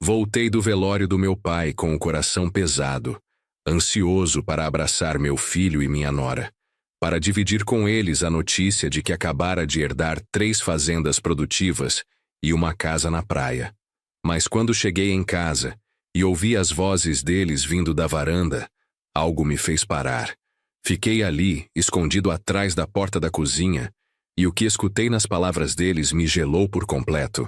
Voltei do velório do meu pai com o coração pesado, ansioso para abraçar meu filho e minha nora, para dividir com eles a notícia de que acabara de herdar 3 fazendas produtivas e uma casa na praia. Mas quando cheguei em casa e ouvi as vozes deles vindo da varanda, algo me fez parar. Fiquei ali, escondido atrás da porta da cozinha, e o que escutei nas palavras deles me gelou por completo.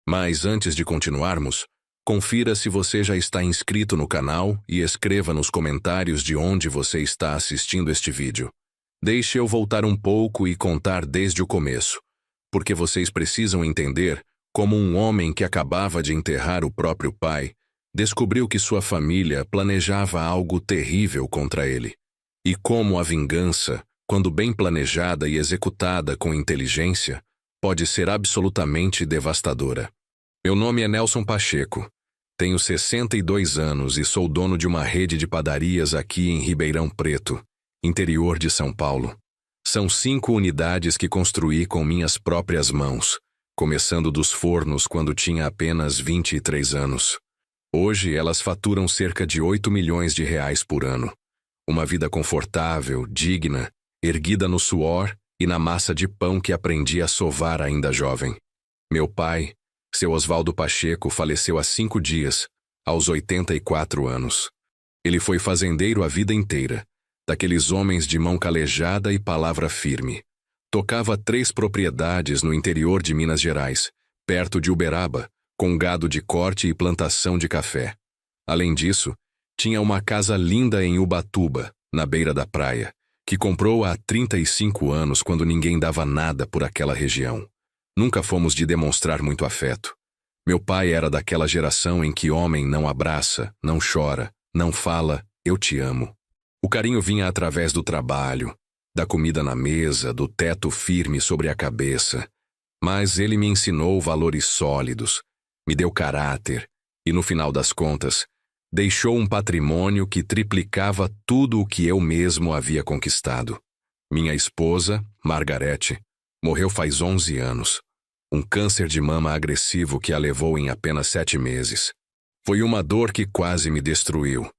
Mas antes de continuarmos, confira se você já está inscrito no canal e escreva nos comentários de onde você está assistindo este vídeo. Deixe eu voltar um pouco e contar desde o começo, porque vocês precisam entender como um homem que acabava de enterrar o próprio pai descobriu que sua família planejava algo terrível contra ele. E como a vingança, quando bem planejada e executada com inteligência, pode ser absolutamente devastadora. Meu nome é Nelson Pacheco. Tenho 62 anos e sou dono de uma rede de padarias aqui em Ribeirão Preto, interior de São Paulo. São 5 unidades que construí com minhas próprias mãos, começando dos fornos quando tinha apenas 23 anos. Hoje elas faturam cerca de 8 milhões de reais por ano. Uma vida confortável, digna, erguida no suor e na massa de pão que aprendi a sovar ainda jovem. Meu pai, seu Oswaldo Pacheco, faleceu há 5 dias, aos 84 anos. Ele foi fazendeiro a vida inteira, daqueles homens de mão calejada e palavra firme. Tocava 3 propriedades no interior de Minas Gerais, perto de Uberaba, com gado de corte e plantação de café. Além disso, tinha uma casa linda em Ubatuba, na beira da praia, que comprou há 35 anos quando ninguém dava nada por aquela região. Nunca fomos de demonstrar muito afeto. Meu pai era daquela geração em que homem não abraça, não chora, não fala, eu te amo. O carinho vinha através do trabalho, da comida na mesa, do teto firme sobre a cabeça. Mas ele me ensinou valores sólidos, me deu caráter e, no final das contas, deixou um patrimônio que triplicava tudo o que eu mesmo havia conquistado. Minha esposa, Margarete, morreu faz 11 anos. Um câncer de mama agressivo que a levou em apenas 7 meses. Foi uma dor que quase me destruiu,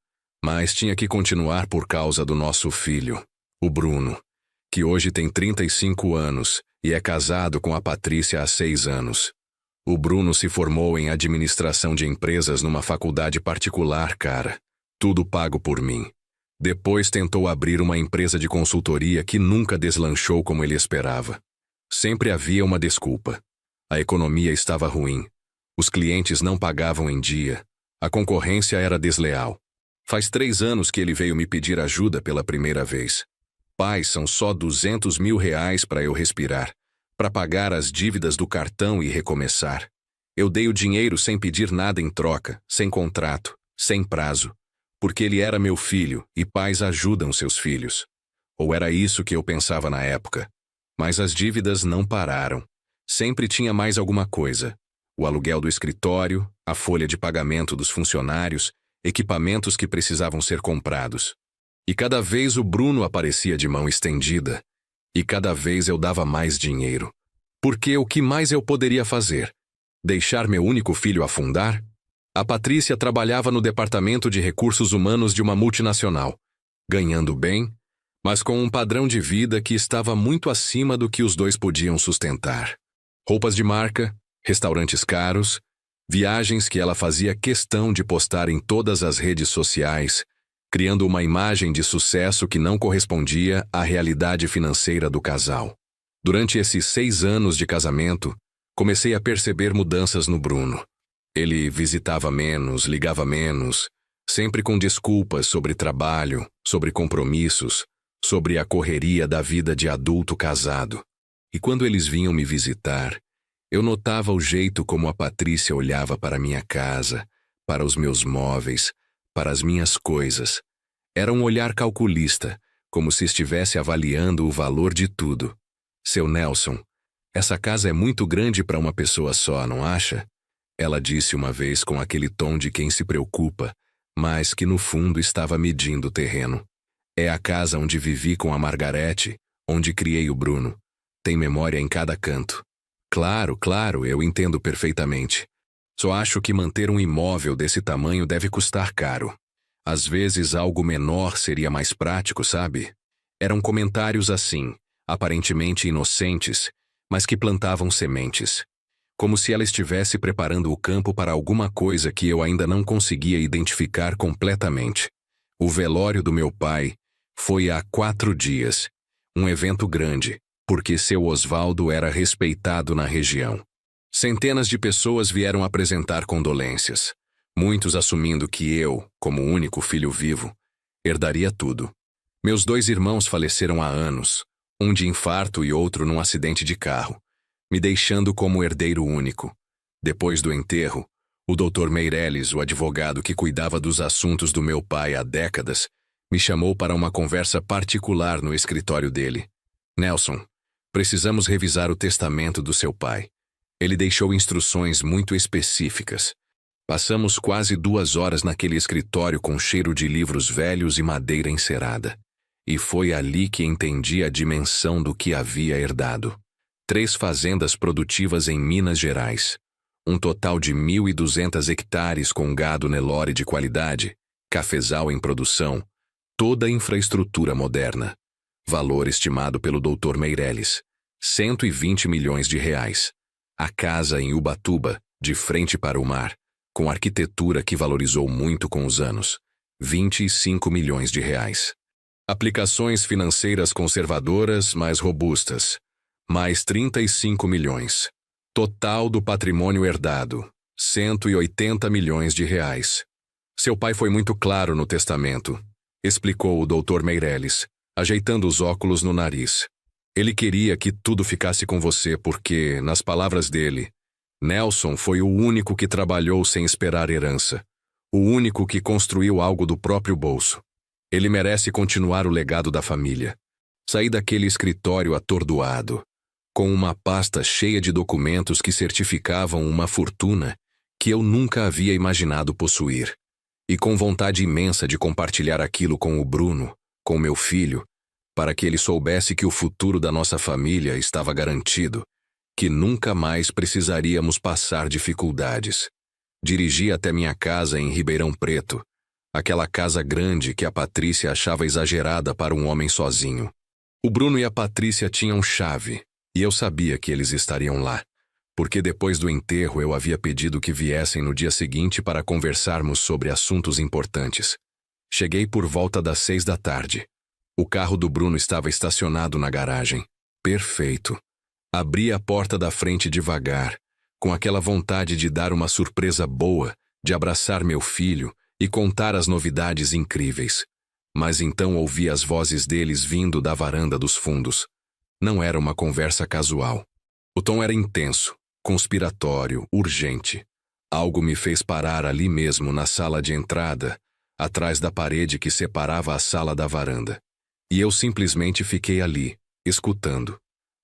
mas tinha que continuar por causa do nosso filho, o Bruno, que hoje tem 35 anos e é casado com a Patrícia há 6 anos. O Bruno se formou em administração de empresas numa faculdade particular, cara. Tudo pago por mim. Depois tentou abrir uma empresa de consultoria que nunca deslanchou como ele esperava. Sempre havia uma desculpa. A economia estava ruim. Os clientes não pagavam em dia. A concorrência era desleal. Faz 3 anos que ele veio me pedir ajuda pela primeira vez. Pai, são só 200 mil reais para eu respirar, para pagar as dívidas do cartão e recomeçar. Eu dei o dinheiro sem pedir nada em troca, sem contrato, sem prazo, porque ele era meu filho e pais ajudam seus filhos. Ou era isso que eu pensava na época. Mas as dívidas não pararam. Sempre tinha mais alguma coisa. O aluguel do escritório, a folha de pagamento dos funcionários, equipamentos que precisavam ser comprados. E cada vez o Bruno aparecia de mão estendida. E cada vez eu dava mais dinheiro. Porque o que mais eu poderia fazer? Deixar meu único filho afundar? A Patrícia trabalhava no departamento de recursos humanos de uma multinacional, ganhando bem, mas com um padrão de vida que estava muito acima do que os dois podiam sustentar. Roupas de marca, restaurantes caros, viagens que ela fazia questão de postar em todas as redes sociais, criando uma imagem de sucesso que não correspondia à realidade financeira do casal. Durante esses 6 anos de casamento, comecei a perceber mudanças no Bruno. Ele visitava menos, ligava menos, sempre com desculpas sobre trabalho, sobre compromissos, sobre a correria da vida de adulto casado. E quando eles vinham me visitar, eu notava o jeito como a Patrícia olhava para minha casa, para os meus móveis, para as minhas coisas. Era um olhar calculista, como se estivesse avaliando o valor de tudo. Seu Nelson, essa casa é muito grande para uma pessoa só, não acha? Ela disse uma vez com aquele tom de quem se preocupa, mas que no fundo estava medindo o terreno. É a casa onde vivi com a Margarete, onde criei o Bruno. Tem memória em cada canto. Claro, eu entendo perfeitamente. Só acho que manter um imóvel desse tamanho deve custar caro. Às vezes algo menor seria mais prático, sabe? Eram comentários assim, aparentemente inocentes, mas que plantavam sementes. Como se ela estivesse preparando o campo para alguma coisa que eu ainda não conseguia identificar completamente. O velório do meu pai foi há 4 dias. Um evento grande, porque seu Osvaldo era respeitado na região. Centenas de pessoas vieram apresentar condolências, muitos assumindo que eu, como único filho vivo, herdaria tudo. Meus 2 irmãos faleceram há anos, um de infarto e outro num acidente de carro, me deixando como herdeiro único. Depois do enterro, o Dr. Meirelles, o advogado que cuidava dos assuntos do meu pai há décadas, me chamou para uma conversa particular no escritório dele. Nelson, precisamos revisar o testamento do seu pai. Ele deixou instruções muito específicas. Passamos quase 2 horas naquele escritório com cheiro de livros velhos e madeira encerada. E foi ali que entendi a dimensão do que havia herdado. 3 fazendas produtivas em Minas Gerais. Um total de 1.200 hectares com gado Nelore de qualidade, cafezal em produção, toda a infraestrutura moderna. Valor estimado pelo Dr. Meirelles, 120 milhões de reais. A casa em Ubatuba, de frente para o mar, com arquitetura que valorizou muito com os anos, 25 milhões de reais. Aplicações financeiras conservadoras mais robustas, mais 35 milhões. Total do patrimônio herdado, 180 milhões de reais. Seu pai foi muito claro no testamento, explicou o Dr. Meirelles, ajeitando os óculos no nariz. Ele queria que tudo ficasse com você porque, nas palavras dele, Nelson foi o único que trabalhou sem esperar herança, o único que construiu algo do próprio bolso. Ele merece continuar o legado da família. Saí daquele escritório atordoado, com uma pasta cheia de documentos que certificavam uma fortuna que eu nunca havia imaginado possuir, e com vontade imensa de compartilhar aquilo com o Bruno, com meu filho, para que ele soubesse que o futuro da nossa família estava garantido, que nunca mais precisaríamos passar dificuldades. Dirigi até minha casa em Ribeirão Preto, aquela casa grande que a Patrícia achava exagerada para um homem sozinho. O Bruno e a Patrícia tinham chave, e eu sabia que eles estariam lá, porque depois do enterro eu havia pedido que viessem no dia seguinte para conversarmos sobre assuntos importantes. Cheguei por volta das 6 da tarde. O carro do Bruno estava estacionado na garagem. Perfeito. Abri a porta da frente devagar, com aquela vontade de dar uma surpresa boa, de abraçar meu filho e contar as novidades incríveis. Mas então ouvi as vozes deles vindo da varanda dos fundos. Não era uma conversa casual. O tom era intenso, conspiratório, urgente. Algo me fez parar ali mesmo na sala de entrada, atrás da parede que separava a sala da varanda. E eu simplesmente fiquei ali, escutando.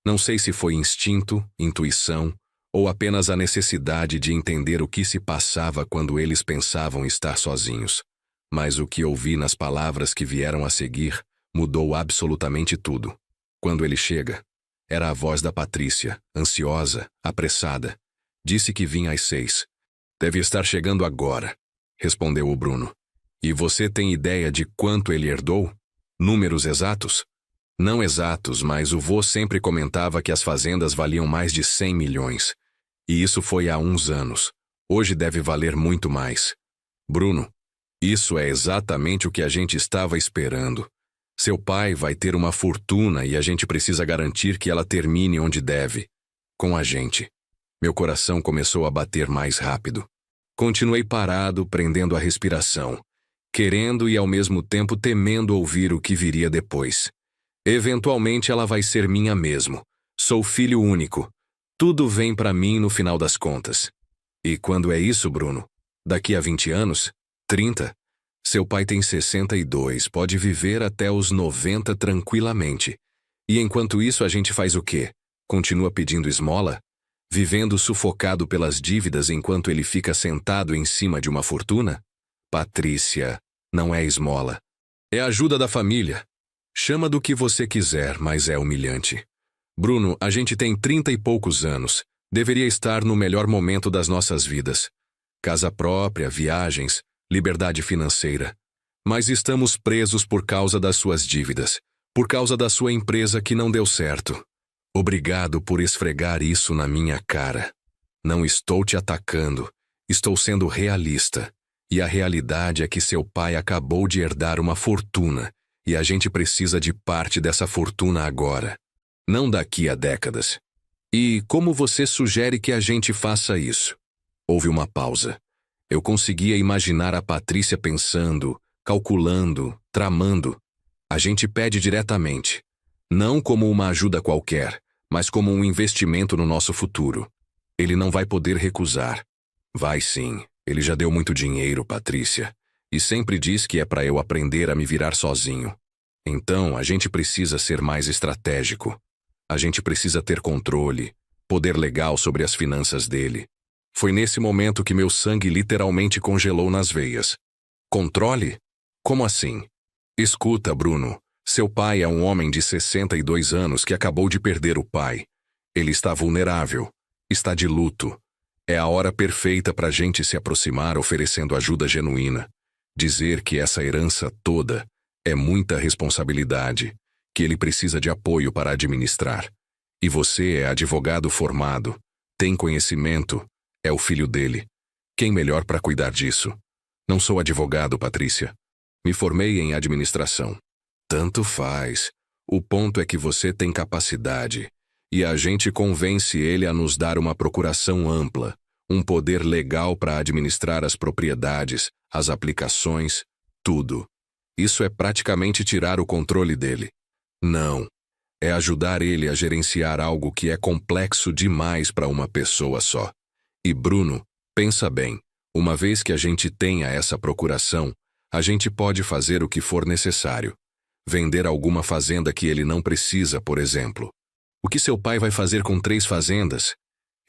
Não sei se foi instinto, intuição, ou apenas a necessidade de entender o que se passava quando eles pensavam estar sozinhos. Mas o que ouvi nas palavras que vieram a seguir mudou absolutamente tudo. Quando ele chega, era a voz da Patrícia, ansiosa, apressada. Disse que vinha às 6. Deve estar chegando agora, respondeu o Bruno. E você tem ideia de quanto ele herdou? Números exatos? Não exatos, mas o vô sempre comentava que as fazendas valiam mais de 100 milhões. E isso foi há uns anos. Hoje deve valer muito mais. Bruno, isso é exatamente o que a gente estava esperando. Seu pai vai ter uma fortuna e a gente precisa garantir que ela termine onde deve. Com a gente. Meu coração começou a bater mais rápido. Continuei parado, prendendo a respiração, querendo e ao mesmo tempo temendo ouvir o que viria depois. Eventualmente ela vai ser minha mesmo. Sou filho único. Tudo vem para mim no final das contas. E quando é isso, Bruno? Daqui a 20 anos? 30? Seu pai tem 62, pode viver até os 90 tranquilamente. E enquanto isso a gente faz o quê? Continua pedindo esmola? Vivendo sufocado pelas dívidas enquanto ele fica sentado em cima de uma fortuna? Patrícia, não é esmola. É ajuda da família. Chama do que você quiser, mas é humilhante. Bruno, a gente tem 30 e poucos anos. Deveria estar no melhor momento das nossas vidas. casa própria, viagens, liberdade financeira. Mas estamos presos por causa das suas dívidas, por causa da sua empresa que não deu certo. Obrigado por esfregar isso na minha cara. Não estou te atacando, estou sendo realista. E a realidade é que seu pai acabou de herdar uma fortuna, e a gente precisa de parte dessa fortuna agora, não daqui a décadas. E como você sugere que a gente faça isso? Houve uma pausa. Eu conseguia imaginar a Patrícia pensando, calculando, tramando. A gente pede diretamente, não como uma ajuda qualquer, mas como um investimento no nosso futuro. Ele não vai poder recusar. Vai sim, ele já deu muito dinheiro, Patrícia, e sempre diz que é para eu aprender a me virar sozinho. Então, a gente precisa ser mais estratégico. A gente precisa ter controle, poder legal sobre as finanças dele. Foi nesse momento que meu sangue literalmente congelou nas veias. Controle? Como assim? Escuta, Bruno, seu pai é um homem de 62 anos que acabou de perder o pai. Ele está vulnerável, está de luto. É a hora perfeita para a gente se aproximar oferecendo ajuda genuína. Dizer que essa herança toda é muita responsabilidade, que ele precisa de apoio para administrar. E você é advogado formado, tem conhecimento, é o filho dele. Quem melhor para cuidar disso? Não sou advogado, Patrícia. Me formei em administração. Tanto faz. O ponto é que você tem capacidade, e a gente convence ele a nos dar uma procuração ampla, um poder legal para administrar as propriedades, as aplicações, tudo. Isso é praticamente tirar o controle dele. Não. É ajudar ele a gerenciar algo que é complexo demais para uma pessoa só. E Bruno, pensa bem, uma vez que a gente tenha essa procuração, a gente pode fazer o que for necessário. Vender alguma fazenda que ele não precisa, por exemplo. O que seu pai vai fazer com 3 fazendas?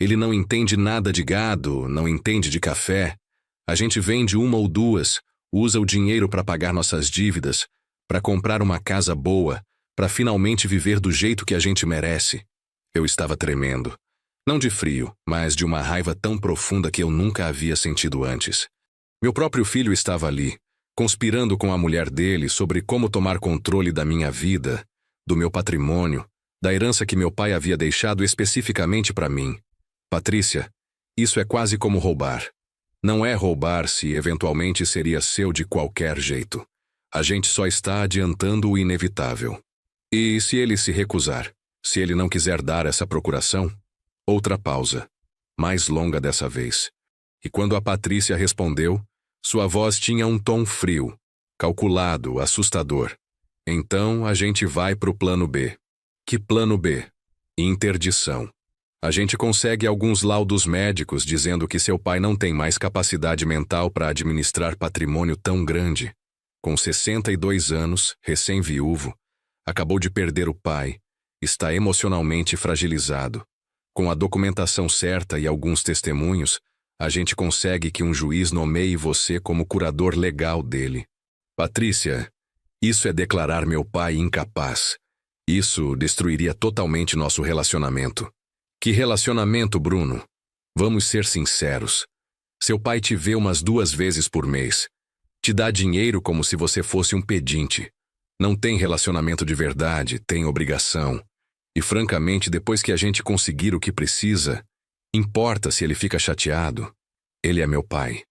Ele não entende nada de gado, não entende de café. A gente vende 1 ou 2, usa o dinheiro para pagar nossas dívidas, para comprar uma casa boa, para finalmente viver do jeito que a gente merece. Eu estava tremendo. Não de frio, mas de uma raiva tão profunda que eu nunca havia sentido antes. Meu próprio filho estava ali, conspirando com a mulher dele sobre como tomar controle da minha vida, do meu patrimônio, da herança que meu pai havia deixado especificamente para mim. Patrícia, isso é quase como roubar. Não é roubar se eventualmente seria seu de qualquer jeito. A gente só está adiantando o inevitável. E se ele se recusar? Se ele não quiser dar essa procuração? Outra pausa, mais longa dessa vez. E quando a Patrícia respondeu, sua voz tinha um tom frio, calculado, assustador. Então a gente vai pro plano B. Que plano B? Interdição. A gente consegue alguns laudos médicos dizendo que seu pai não tem mais capacidade mental para administrar patrimônio tão grande. Com 62 anos, recém-viúvo, acabou de perder o pai, está emocionalmente fragilizado. Com a documentação certa e alguns testemunhos, a gente consegue que um juiz nomeie você como curador legal dele. Patrícia, isso é declarar meu pai incapaz. Isso destruiria totalmente nosso relacionamento. Que relacionamento, Bruno? Vamos ser sinceros. Seu pai te vê umas 2 vezes por mês. Te dá dinheiro como se você fosse um pedinte. Não tem relacionamento de verdade, tem obrigação. E francamente, depois que a gente conseguir o que precisa, importa se ele fica chateado. Ele é meu pai.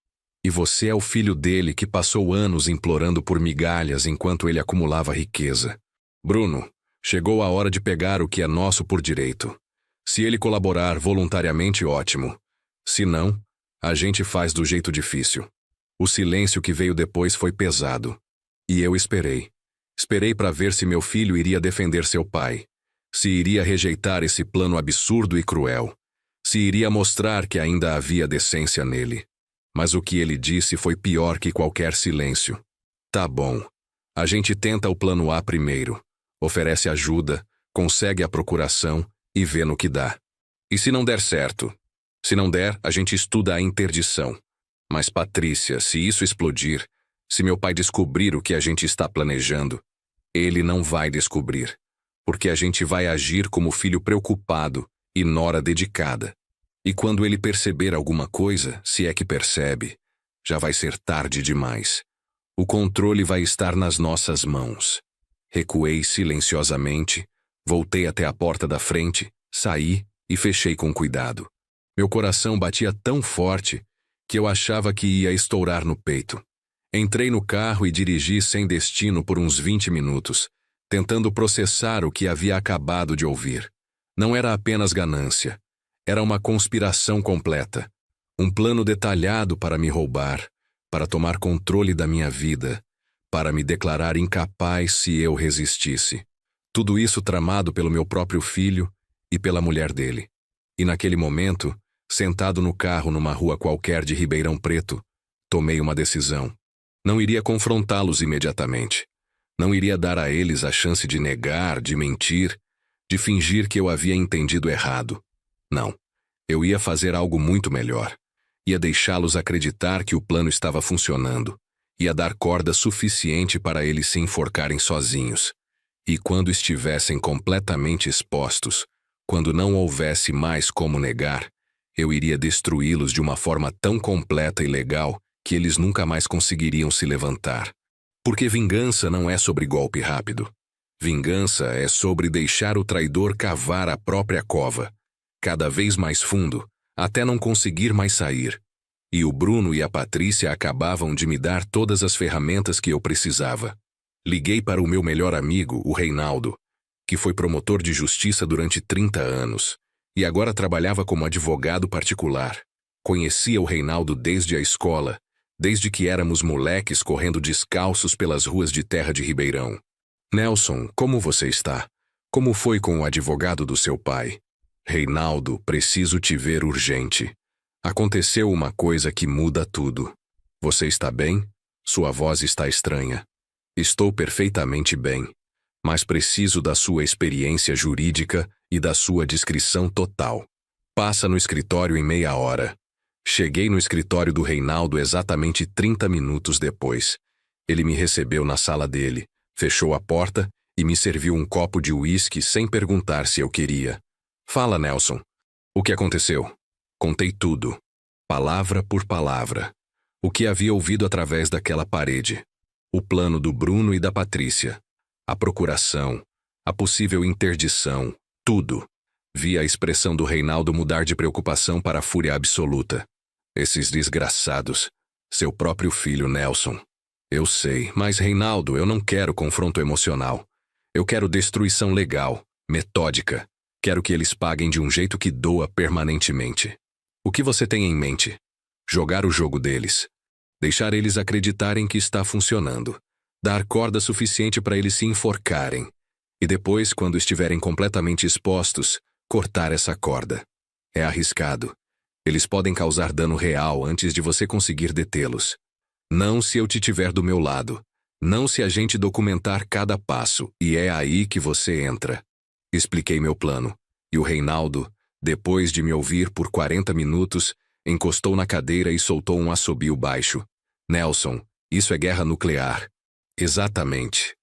E você é o filho dele que passou anos implorando por migalhas enquanto ele acumulava riqueza. Bruno, chegou a hora de pegar o que é nosso por direito. Se ele colaborar voluntariamente, ótimo. Se não, a gente faz do jeito difícil. O silêncio que veio depois foi pesado. E eu esperei. Esperei para ver se meu filho iria defender seu pai. Se iria rejeitar esse plano absurdo e cruel. Se iria mostrar que ainda havia decência nele. Mas o que ele disse foi pior que qualquer silêncio. Tá bom. A gente tenta o plano A primeiro. Oferece ajuda, consegue a procuração e vê no que dá. E se não der certo? Se não der, a gente estuda a interdição. Mas Patrícia, se isso explodir, se meu pai descobrir o que a gente está planejando, ele não vai descobrir. Porque a gente vai agir como filho preocupado e nora dedicada. E quando ele perceber alguma coisa, se é que percebe, já vai ser tarde demais. O controle vai estar nas nossas mãos. Recuei silenciosamente, voltei até a porta da frente, saí e fechei com cuidado. Meu coração batia tão forte que eu achava que ia estourar no peito. Entrei no carro e dirigi sem destino por uns 20 minutos, tentando processar o que havia acabado de ouvir. Não era apenas ganância. Era uma conspiração completa. Um plano detalhado para me roubar, para tomar controle da minha vida, para me declarar incapaz se eu resistisse. Tudo isso tramado pelo meu próprio filho e pela mulher dele. E naquele momento, sentado no carro numa rua qualquer de Ribeirão Preto, tomei uma decisão. Não iria confrontá-los imediatamente. Não iria dar a eles a chance de negar, de mentir, de fingir que eu havia entendido errado. Não. Eu ia fazer algo muito melhor. Ia deixá-los acreditar que o plano estava funcionando. Ia dar corda suficiente para eles se enforcarem sozinhos. E quando estivessem completamente expostos, quando não houvesse mais como negar, eu iria destruí-los de uma forma tão completa e legal que eles nunca mais conseguiriam se levantar. Porque vingança não é sobre golpe rápido. Vingança é sobre deixar o traidor cavar a própria cova, cada vez mais fundo, até não conseguir mais sair. E o Bruno e a Patrícia acabavam de me dar todas as ferramentas que eu precisava. Liguei para o meu melhor amigo, o Reinaldo, que foi promotor de justiça durante 30 anos, e agora trabalhava como advogado particular. Conhecia o Reinaldo desde a escola, desde que éramos moleques correndo descalços pelas ruas de terra de Ribeirão. Nelson, como você está? Como foi com o advogado do seu pai? Reinaldo, preciso te ver urgente. Aconteceu uma coisa que muda tudo. Você está bem? Sua voz está estranha. Estou perfeitamente bem, mas preciso da sua experiência jurídica e da sua descrição total. Passa no escritório em meia hora. Cheguei no escritório do Reinaldo exatamente 30 minutos depois. Ele me recebeu na sala dele, fechou a porta e me serviu um copo de uísque sem perguntar se eu queria. Fala, Nelson. O que aconteceu? Contei tudo, palavra por palavra. O que havia ouvido através daquela parede. O plano do Bruno e da Patrícia. A procuração, a possível interdição, tudo. Vi a expressão do Reinaldo mudar de preocupação para a fúria absoluta. Esses desgraçados. Seu próprio filho, Nelson. Eu sei, mas Reinaldo, eu não quero confronto emocional. Eu quero destruição legal, metódica. Quero que eles paguem de um jeito que doa permanentemente. O que você tem em mente? Jogar o jogo deles. Deixar eles acreditarem que está funcionando. Dar corda suficiente para eles se enforcarem. E depois, quando estiverem completamente expostos, cortar essa corda. É arriscado. Eles podem causar dano real antes de você conseguir detê-los. Não se eu te tiver do meu lado. Não se a gente documentar cada passo, e é aí que você entra. Expliquei meu plano, e o Reinaldo, depois de me ouvir por 40 minutos, encostou na cadeira e soltou um assobio baixo. Nelson, isso é guerra nuclear. Exatamente.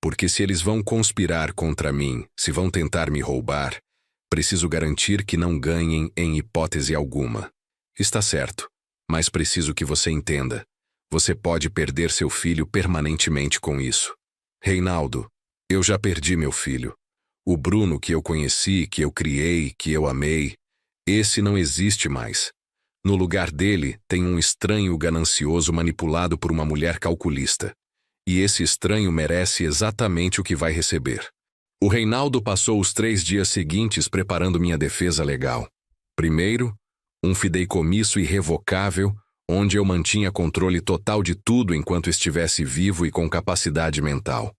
Porque se eles vão conspirar contra mim, se vão tentar me roubar, preciso garantir que não ganhem em hipótese alguma. Está certo, mas preciso que você entenda. Você pode perder seu filho permanentemente com isso. Reinaldo, eu já perdi meu filho. O Bruno que eu conheci, que eu criei, que eu amei, esse não existe mais. No lugar dele, tem um estranho ganancioso manipulado por uma mulher calculista. E esse estranho merece exatamente o que vai receber. O Reinaldo passou os 3 dias seguintes preparando minha defesa legal. Primeiro, um fideicomisso irrevocável, onde eu mantinha controle total de tudo enquanto estivesse vivo e com capacidade mental.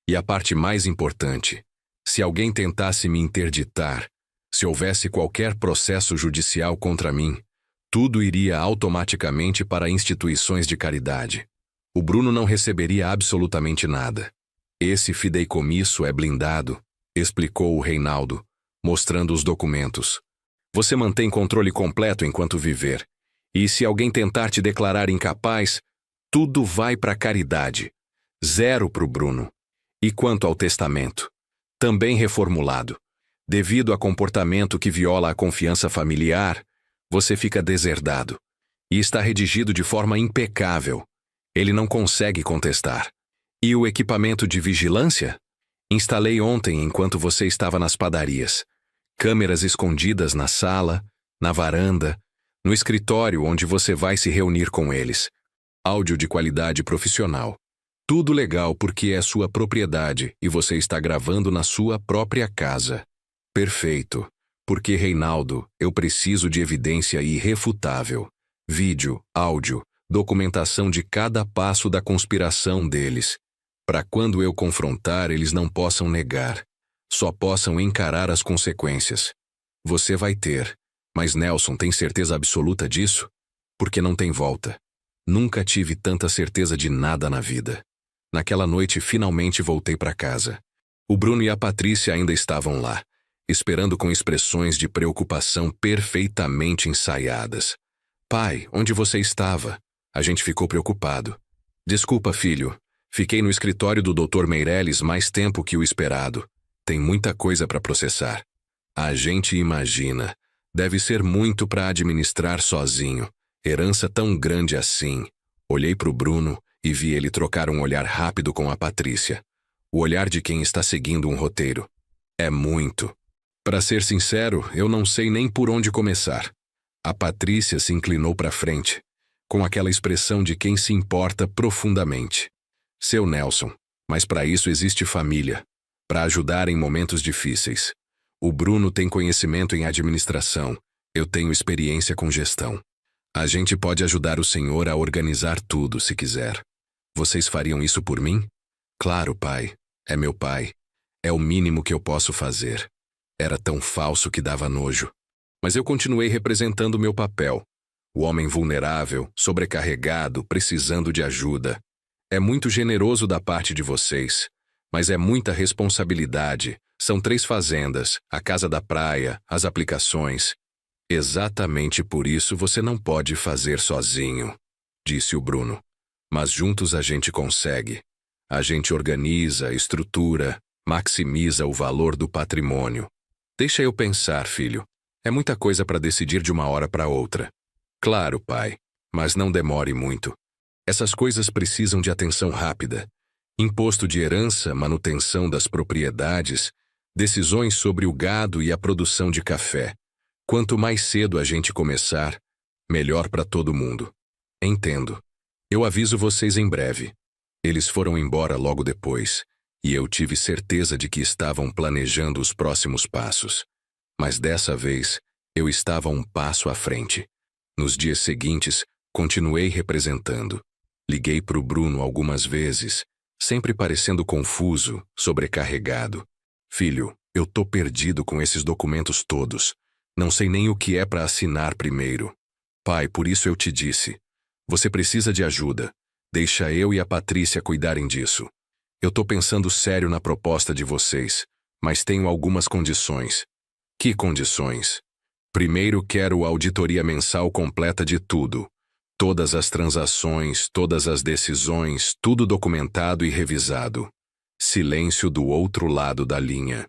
E a parte mais importante, se alguém tentasse me interditar, se houvesse qualquer processo judicial contra mim, tudo iria automaticamente para instituições de caridade. O Bruno não receberia absolutamente nada. Esse fideicomisso é blindado, explicou o Reinaldo, mostrando os documentos. Você mantém controle completo enquanto viver. E se alguém tentar te declarar incapaz, tudo vai para a caridade. 0 para o Bruno. E quanto ao testamento? Também reformulado. Devido a comportamento que viola a confiança familiar, Você fica deserdado. E está redigido de forma impecável. Ele não consegue contestar. E o equipamento de vigilância? Instalei ontem enquanto você estava nas padarias. Câmeras escondidas na sala, na varanda, no escritório onde você vai se reunir com eles. Áudio de qualidade profissional. Tudo legal porque é sua propriedade e você está gravando na sua própria casa. Perfeito. Porque, Reinaldo, eu preciso de evidência irrefutável. Vídeo, áudio, documentação de cada passo da conspiração deles. Para quando eu confrontar, eles não possam negar. Só possam encarar as consequências. Você vai ter. Mas Nelson tem certeza absoluta disso? Porque não tem volta. Nunca tive tanta certeza de nada na vida. Naquela noite, finalmente voltei para casa. O Bruno e a Patrícia ainda estavam lá, esperando com expressões de preocupação perfeitamente ensaiadas. Pai, onde você estava? A gente ficou preocupado. Desculpa, filho. Fiquei no escritório do Dr. Meirelles mais tempo que o esperado. Tem muita coisa para processar. A gente imagina. Deve ser muito para administrar sozinho. Herança tão grande assim. Olhei para o Bruno e vi ele trocar um olhar rápido com a Patrícia. O olhar de quem está seguindo um roteiro. É muito. Para ser sincero, eu não sei nem por onde começar. A Patrícia se inclinou para frente, com aquela expressão de quem se importa profundamente. Seu Nelson, mas para isso existe família, para ajudar em momentos difíceis. O Bruno tem conhecimento em administração, eu tenho experiência com gestão. A gente pode ajudar o senhor a organizar tudo, se quiser. Vocês fariam isso por mim? Claro, pai. É meu pai. É o mínimo que eu posso fazer. Era tão falso que dava nojo. Mas eu continuei representando meu papel. O homem vulnerável, sobrecarregado, precisando de ajuda. É muito generoso da parte de vocês, mas é muita responsabilidade. São 3 fazendas, a casa da praia, as aplicações. Exatamente por isso você não pode fazer sozinho, disse o Bruno. Mas juntos a gente consegue. A gente organiza, estrutura, maximiza o valor do patrimônio. Deixa eu pensar, filho. É muita coisa para decidir de uma hora para outra. Claro, pai, mas não demore muito. Essas coisas precisam de atenção rápida. Imposto de herança, manutenção das propriedades, decisões sobre o gado e a produção de café. Quanto mais cedo a gente começar, melhor para todo mundo. Entendo. Eu aviso vocês em breve. Eles foram embora logo depois, e eu tive certeza de que estavam planejando os próximos passos. Mas dessa vez, eu estava um passo à frente. Nos dias seguintes, continuei representando. Liguei para o Bruno algumas vezes, sempre parecendo confuso, sobrecarregado. Filho, eu tô perdido com esses documentos todos. Não sei nem o que é para assinar primeiro. Pai, por isso eu te disse. Você precisa de ajuda. Deixa eu e a Patrícia cuidarem disso. Eu tô pensando sério na proposta de vocês, mas tenho algumas condições. Que condições? Primeiro, quero auditoria mensal completa de tudo. Todas as transações, todas as decisões, tudo documentado e revisado. Silêncio do outro lado da linha.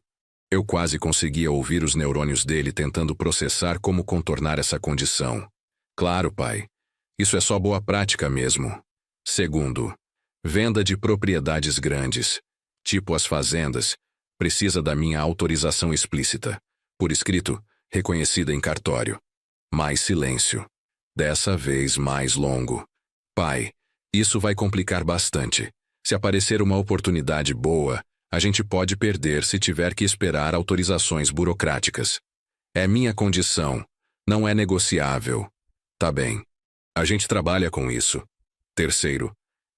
Eu quase conseguia ouvir os neurônios dele tentando processar como contornar essa condição. Claro, pai. Isso é só boa prática mesmo. Segundo, venda de propriedades grandes, tipo as fazendas, precisa da minha autorização explícita. Por escrito, reconhecida em cartório. Mais silêncio. Dessa vez mais longo. Pai, isso vai complicar bastante. Se aparecer uma oportunidade boa, a gente pode perder se tiver que esperar autorizações burocráticas. É minha condição. Não é negociável. Tá bem. A gente trabalha com isso. Terceiro,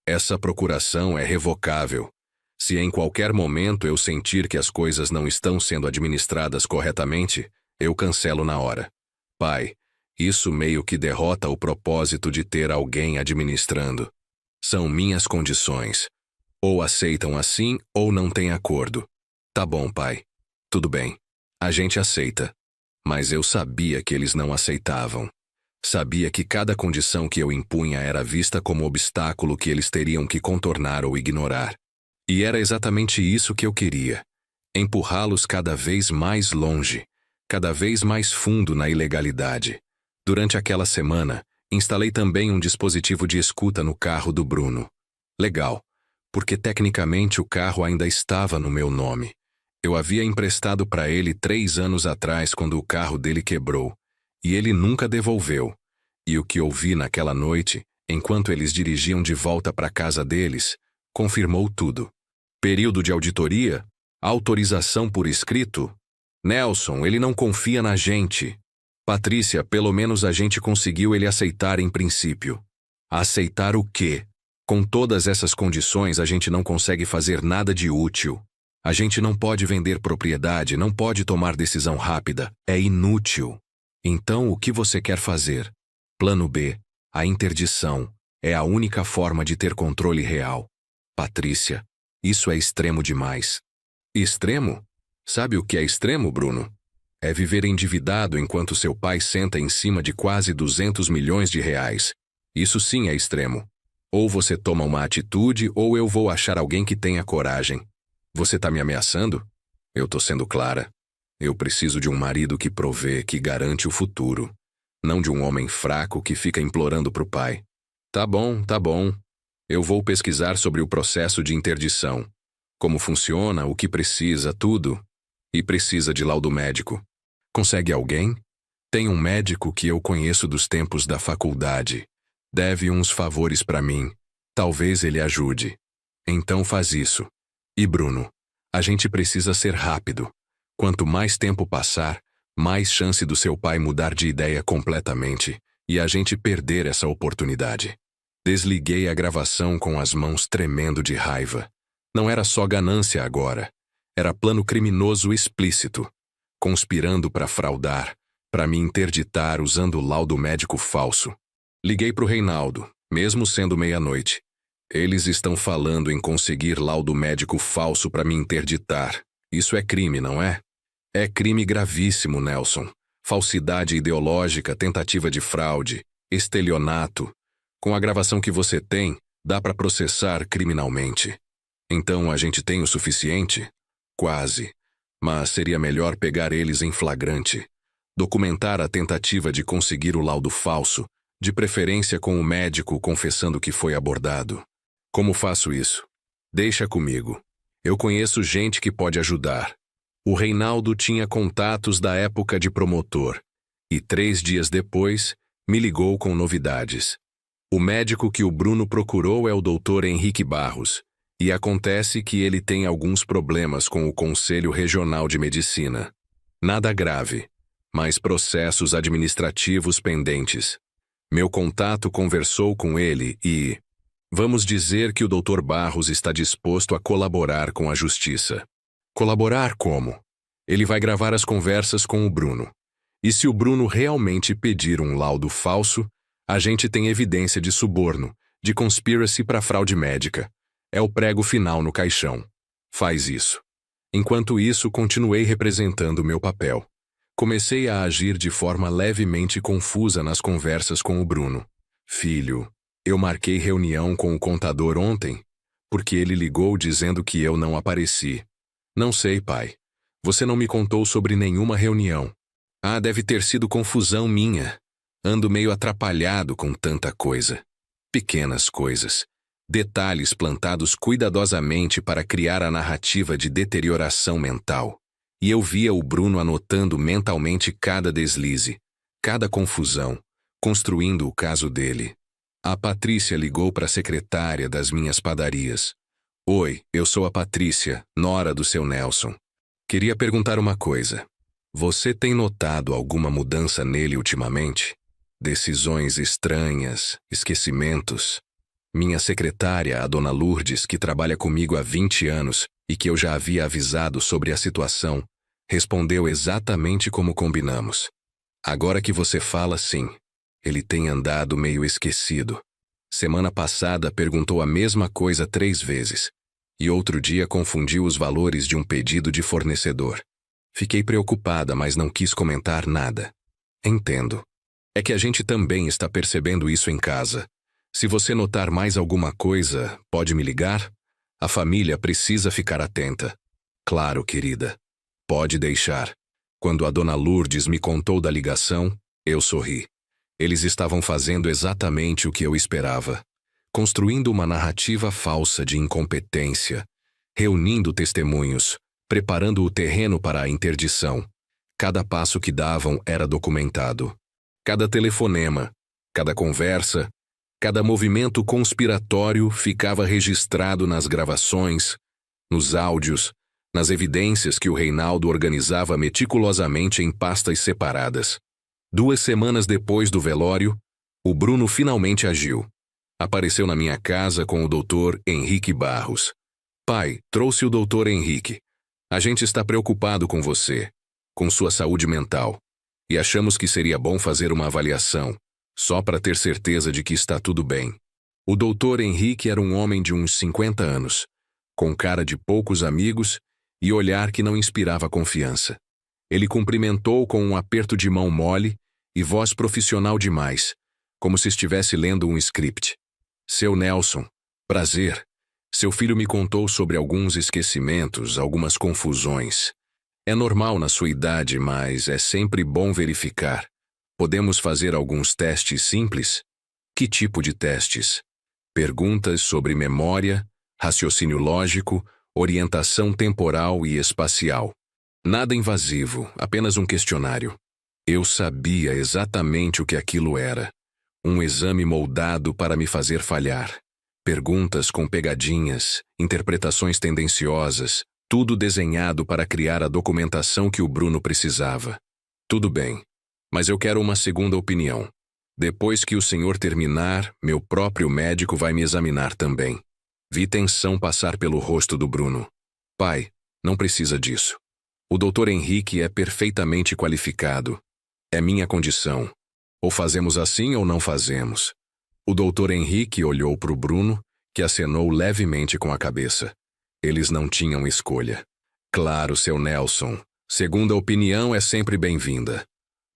essa procuração é revogável. Se em qualquer momento eu sentir que as coisas não estão sendo administradas corretamente, eu cancelo na hora. Pai, isso meio que derrota o propósito de ter alguém administrando. São minhas condições. Ou aceitam assim, ou não tem acordo. Tá bom, pai. Tudo bem. A gente aceita. Mas eu sabia que eles não aceitavam. Sabia que cada condição que eu impunha era vista como obstáculo que eles teriam que contornar ou ignorar. E era exatamente isso que eu queria. Empurrá-los cada vez mais longe, cada vez mais fundo na ilegalidade. Durante aquela semana, instalei também um dispositivo de escuta no carro do Bruno. Legal, porque tecnicamente o carro ainda estava no meu nome. Eu havia emprestado para ele 3 anos atrás quando o carro dele quebrou, e ele nunca devolveu. E o que ouvi naquela noite, enquanto eles dirigiam de volta para a casa deles, confirmou tudo. Período de auditoria? Autorização por escrito? Nelson, ele não confia na gente. Patrícia, pelo menos a gente conseguiu ele aceitar em princípio. Aceitar o quê? Com todas essas condições, a gente não consegue fazer nada de útil. A gente não pode vender propriedade, não pode tomar decisão rápida. É inútil. Então, o que você quer fazer? Plano B. A interdição. É a única forma de ter controle real. Patrícia, isso é extremo demais. Extremo? Sabe o que é extremo, Bruno? É viver endividado enquanto seu pai senta em cima de quase 200 milhões de reais. Isso sim é extremo. Ou você toma uma atitude, ou eu vou achar alguém que tenha coragem. Você tá me ameaçando? Eu tô sendo clara. Eu preciso de um marido que provê, que garante o futuro. Não de um homem fraco que fica implorando pro pai. Tá bom, tá bom. Eu vou pesquisar sobre o processo de interdição. Como funciona, o que precisa, tudo. E precisa de laudo médico. Consegue alguém? Tem um médico que eu conheço dos tempos da faculdade. Deve uns favores para mim. Talvez ele ajude. Então faz isso. E Bruno, a gente precisa ser rápido. Quanto mais tempo passar, mais chance do seu pai mudar de ideia completamente e a gente perder essa oportunidade. Desliguei a gravação com as mãos tremendo de raiva. Não era só ganância agora. Era plano criminoso explícito. Conspirando para fraudar, para me interditar usando laudo médico falso. Liguei pro Reinaldo, mesmo sendo meia-noite. Eles estão falando em conseguir laudo médico falso para me interditar. Isso é crime, não é? É crime gravíssimo, Nelson. Falsidade ideológica, tentativa de fraude, estelionato. Com a gravação que você tem, dá para processar criminalmente. Então a gente tem o suficiente? Quase. Mas seria melhor pegar eles em flagrante. Documentar a tentativa de conseguir o laudo falso, de preferência com o médico confessando que foi abordado. Como faço isso? Deixa comigo. Eu conheço gente que pode ajudar. O Reinaldo tinha contatos da época de promotor. E 3 dias depois, me ligou com novidades. O médico que o Bruno procurou é o Dr. Henrique Barros. E acontece que ele tem alguns problemas com o Conselho Regional de Medicina. Nada grave, mas processos administrativos pendentes. Meu contato conversou com ele e... Vamos dizer que o Dr. Barros está disposto a colaborar com a justiça. Colaborar como? Ele vai gravar as conversas com o Bruno. E se o Bruno realmente pedir um laudo falso, a gente tem evidência de suborno, de conspiracy para fraude médica. É o prego final no caixão. Faz isso. Enquanto isso, continuei representando meu papel. Comecei a agir de forma levemente confusa nas conversas com o Bruno. Filho, eu marquei reunião com o contador ontem, porque ele ligou dizendo que eu não apareci. Não sei, pai. Você não me contou sobre nenhuma reunião. Ah, deve ter sido confusão minha. Ando meio atrapalhado com tanta coisa. Pequenas coisas. Detalhes plantados cuidadosamente para criar a narrativa de deterioração mental. E eu via o Bruno anotando mentalmente cada deslize, cada confusão, construindo o caso dele. A Patrícia ligou para a secretária das minhas padarias. Oi, eu sou a Patrícia, nora do seu Nelson. Queria perguntar uma coisa. Você tem notado alguma mudança nele ultimamente? Decisões estranhas, esquecimentos? Minha secretária, a dona Lourdes, que trabalha comigo há 20 anos e que eu já havia avisado sobre a situação, respondeu exatamente como combinamos. Agora que você fala, sim. Ele tem andado meio esquecido. Semana passada perguntou a mesma coisa 3 vezes. E outro dia confundiu os valores de um pedido de fornecedor. Fiquei preocupada, mas não quis comentar nada. Entendo. É que a gente também está percebendo isso em casa. Se você notar mais alguma coisa, pode me ligar? A família precisa ficar atenta. Claro, querida. Pode deixar. Quando a dona Lourdes me contou da ligação, eu sorri. Eles estavam fazendo exatamente o que eu esperava, construindo uma narrativa falsa de incompetência, reunindo testemunhos, preparando o terreno para a interdição. Cada passo que davam era documentado. Cada telefonema, cada conversa, cada movimento conspiratório ficava registrado nas gravações, nos áudios, nas evidências que o Reinaldo organizava meticulosamente em pastas separadas. 2 semanas depois do velório, o Bruno finalmente agiu. Apareceu na minha casa com o Dr. Henrique Barros. Pai, trouxe o Dr. Henrique. A gente está preocupado com você, com sua saúde mental, e achamos que seria bom fazer uma avaliação, só para ter certeza de que está tudo bem. O Dr. Henrique era um homem de uns 50 anos, com cara de poucos amigos e olhar que não inspirava confiança. Ele cumprimentou com um aperto de mão mole e voz profissional demais, como se estivesse lendo um script. Seu Nelson, prazer. Seu filho me contou sobre alguns esquecimentos, algumas confusões. É normal na sua idade, mas é sempre bom verificar. Podemos fazer alguns testes simples? Que tipo de testes? Perguntas sobre memória, raciocínio lógico, orientação temporal e espacial. Nada invasivo, apenas um questionário. Eu sabia exatamente o que aquilo era. Um exame moldado para me fazer falhar. Perguntas com pegadinhas, interpretações tendenciosas, tudo desenhado para criar a documentação que o Bruno precisava. Tudo bem, mas eu quero uma segunda opinião. Depois que o senhor terminar, meu próprio médico vai me examinar também. Vi tensão passar pelo rosto do Bruno. Pai, não precisa disso. O Dr. Henrique é perfeitamente qualificado. É minha condição. Ou fazemos assim ou não fazemos. O Dr. Henrique olhou para o Bruno, que acenou levemente com a cabeça. Eles não tinham escolha. Claro, seu Nelson. Segunda opinião é sempre bem-vinda.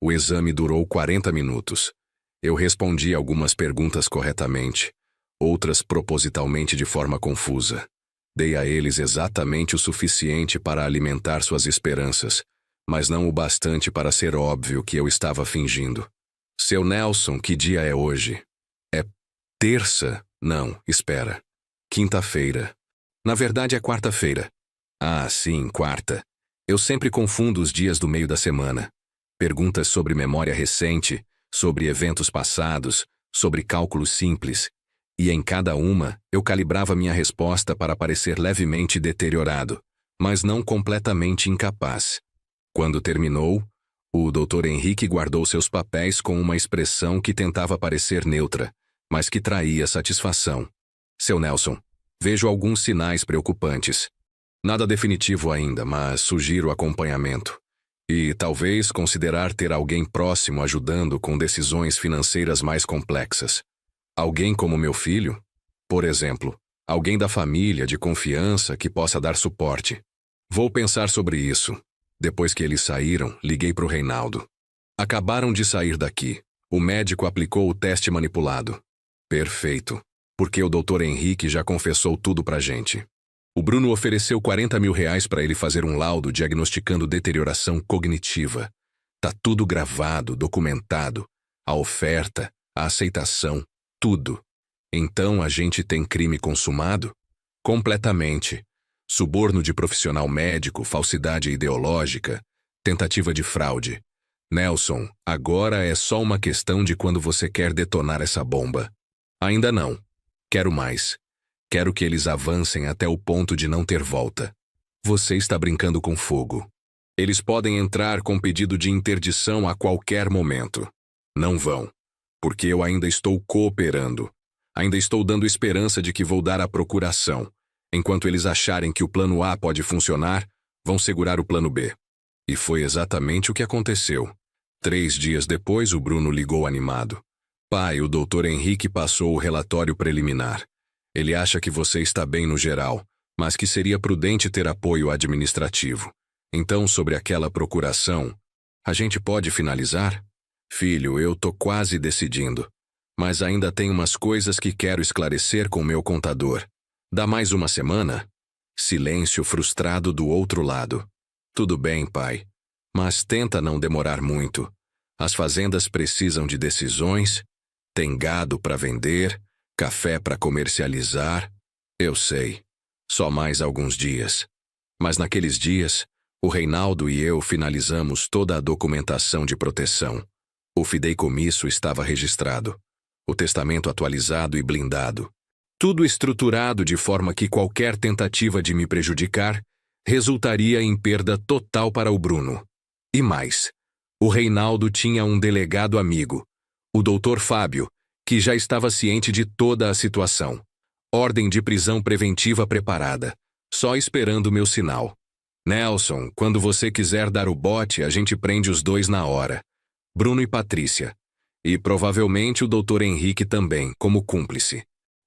O exame durou 40 minutos. Eu respondi algumas perguntas corretamente, outras propositalmente de forma confusa. Dei a eles exatamente o suficiente para alimentar suas esperanças, mas não o bastante para ser óbvio que eu estava fingindo. Seu Nelson, que dia é hoje? É terça? Não, espera. Quinta-feira. Na verdade é quarta-feira. Ah, sim, quarta. Eu sempre confundo os dias do meio da semana. Perguntas sobre memória recente, sobre eventos passados, sobre cálculo simples. E em cada uma, eu calibrava minha resposta para parecer levemente deteriorado, mas não completamente incapaz. Quando terminou, o Dr. Henrique guardou seus papéis com uma expressão que tentava parecer neutra, mas que traía satisfação. Seu Nelson, vejo alguns sinais preocupantes. Nada definitivo ainda, mas sugiro acompanhamento. E talvez considerar ter alguém próximo ajudando com decisões financeiras mais complexas. Alguém como meu filho? Por exemplo, alguém da família de confiança que possa dar suporte. Vou pensar sobre isso. Depois que eles saíram, liguei para o Reinaldo. Acabaram de sair daqui. O médico aplicou o teste manipulado. Perfeito. Porque o Dr. Henrique já confessou tudo pra gente. O Bruno ofereceu 40 mil reais para ele fazer um laudo diagnosticando deterioração cognitiva. Tá tudo gravado, documentado. A oferta, a aceitação, tudo. Então a gente tem crime consumado? Completamente. Suborno de profissional médico, falsidade ideológica, tentativa de fraude. Nelson, agora é só uma questão de quando você quer detonar essa bomba. Ainda não. Quero mais. Quero que eles avancem até o ponto de não ter volta. Você está brincando com fogo. Eles podem entrar com pedido de interdição a qualquer momento. Não vão. Porque eu ainda estou cooperando. Ainda estou dando esperança de que vou dar a procuração. Enquanto eles acharem que o plano A pode funcionar, vão segurar o plano B. E foi exatamente o que aconteceu. 3 dias depois, o Bruno ligou animado. Pai, o Dr. Henrique passou o relatório preliminar. Ele acha que você está bem no geral, mas que seria prudente ter apoio administrativo. Então, sobre aquela procuração, a gente pode finalizar? Filho, eu tô quase decidindo. Mas ainda tem umas coisas que quero esclarecer com meu contador. Dá mais uma semana? Silêncio frustrado do outro lado. Tudo bem, pai. Mas tenta não demorar muito. As fazendas precisam de decisões, tem gado para vender, café para comercializar. Eu sei, só mais alguns dias. Mas naqueles dias, o Reinaldo e eu finalizamos toda a documentação de proteção. O fideicomisso estava registrado, o testamento atualizado e blindado. Tudo estruturado de forma que qualquer tentativa de me prejudicar resultaria em perda total para o Bruno. E mais, o Reinaldo tinha um delegado amigo, o Dr. Fábio, que já estava ciente de toda a situação. Ordem de prisão preventiva preparada, só esperando meu sinal. Nelson, quando você quiser dar o bote, a gente prende os dois na hora. Bruno e Patrícia. E provavelmente o Dr. Henrique também, como cúmplice.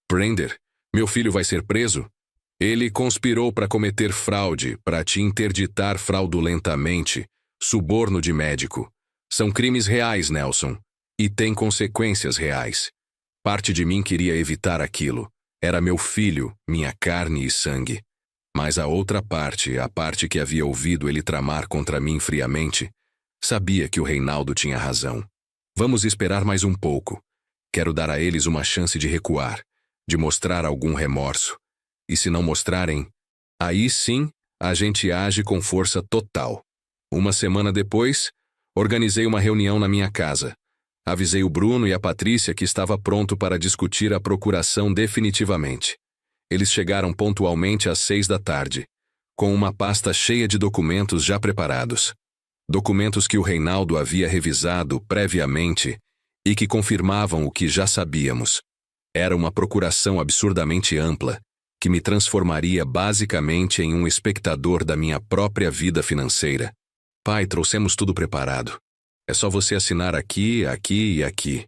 Prender? Meu filho vai ser preso? Ele conspirou para cometer fraude, para te interditar fraudulentamente, suborno de médico. São crimes reais, Nelson. E têm consequências reais. Parte de mim queria evitar aquilo. Era meu filho, minha carne e sangue. Mas a outra parte, a parte que havia ouvido ele tramar contra mim friamente, sabia que o Reinaldo tinha razão. Vamos esperar mais um pouco. Quero dar a eles uma chance de recuar, de mostrar algum remorso. E se não mostrarem, aí sim a gente age com força total. Uma semana depois, organizei uma reunião na minha casa. Avisei o Bruno e a Patrícia que estava pronto para discutir a procuração definitivamente. Eles chegaram pontualmente às 6 da tarde, com uma pasta cheia de documentos já preparados. Documentos que o Reinaldo havia revisado previamente e que confirmavam o que já sabíamos. Era uma procuração absurdamente ampla, que me transformaria basicamente em um espectador da minha própria vida financeira. Pai, trouxemos tudo preparado. É só você assinar aqui, aqui e aqui.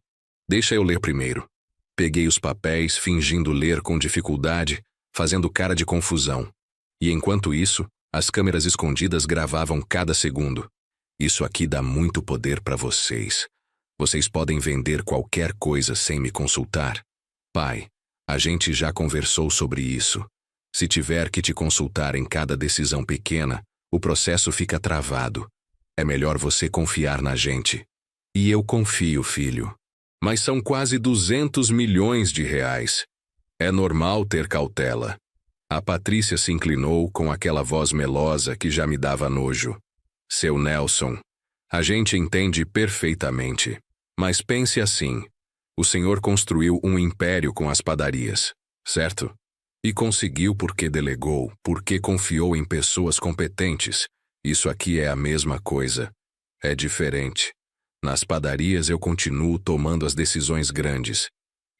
Deixa eu ler primeiro. Peguei os papéis, fingindo ler com dificuldade, fazendo cara de confusão. E enquanto isso, as câmeras escondidas gravavam cada segundo. Isso aqui dá muito poder para vocês. Vocês podem vender qualquer coisa sem me consultar. Pai, a gente já conversou sobre isso. Se tiver que te consultar em cada decisão pequena, o processo fica travado. É melhor você confiar na gente. E eu confio, filho. Mas são quase 200 milhões de reais. É normal ter cautela. A Patrícia se inclinou com aquela voz melosa que já me dava nojo. Seu Nelson, a gente entende perfeitamente. Mas pense assim. O senhor construiu um império com as padarias, certo? E conseguiu porque delegou, porque confiou em pessoas competentes. Isso aqui é a mesma coisa. É diferente. Nas padarias eu continuo tomando as decisões grandes.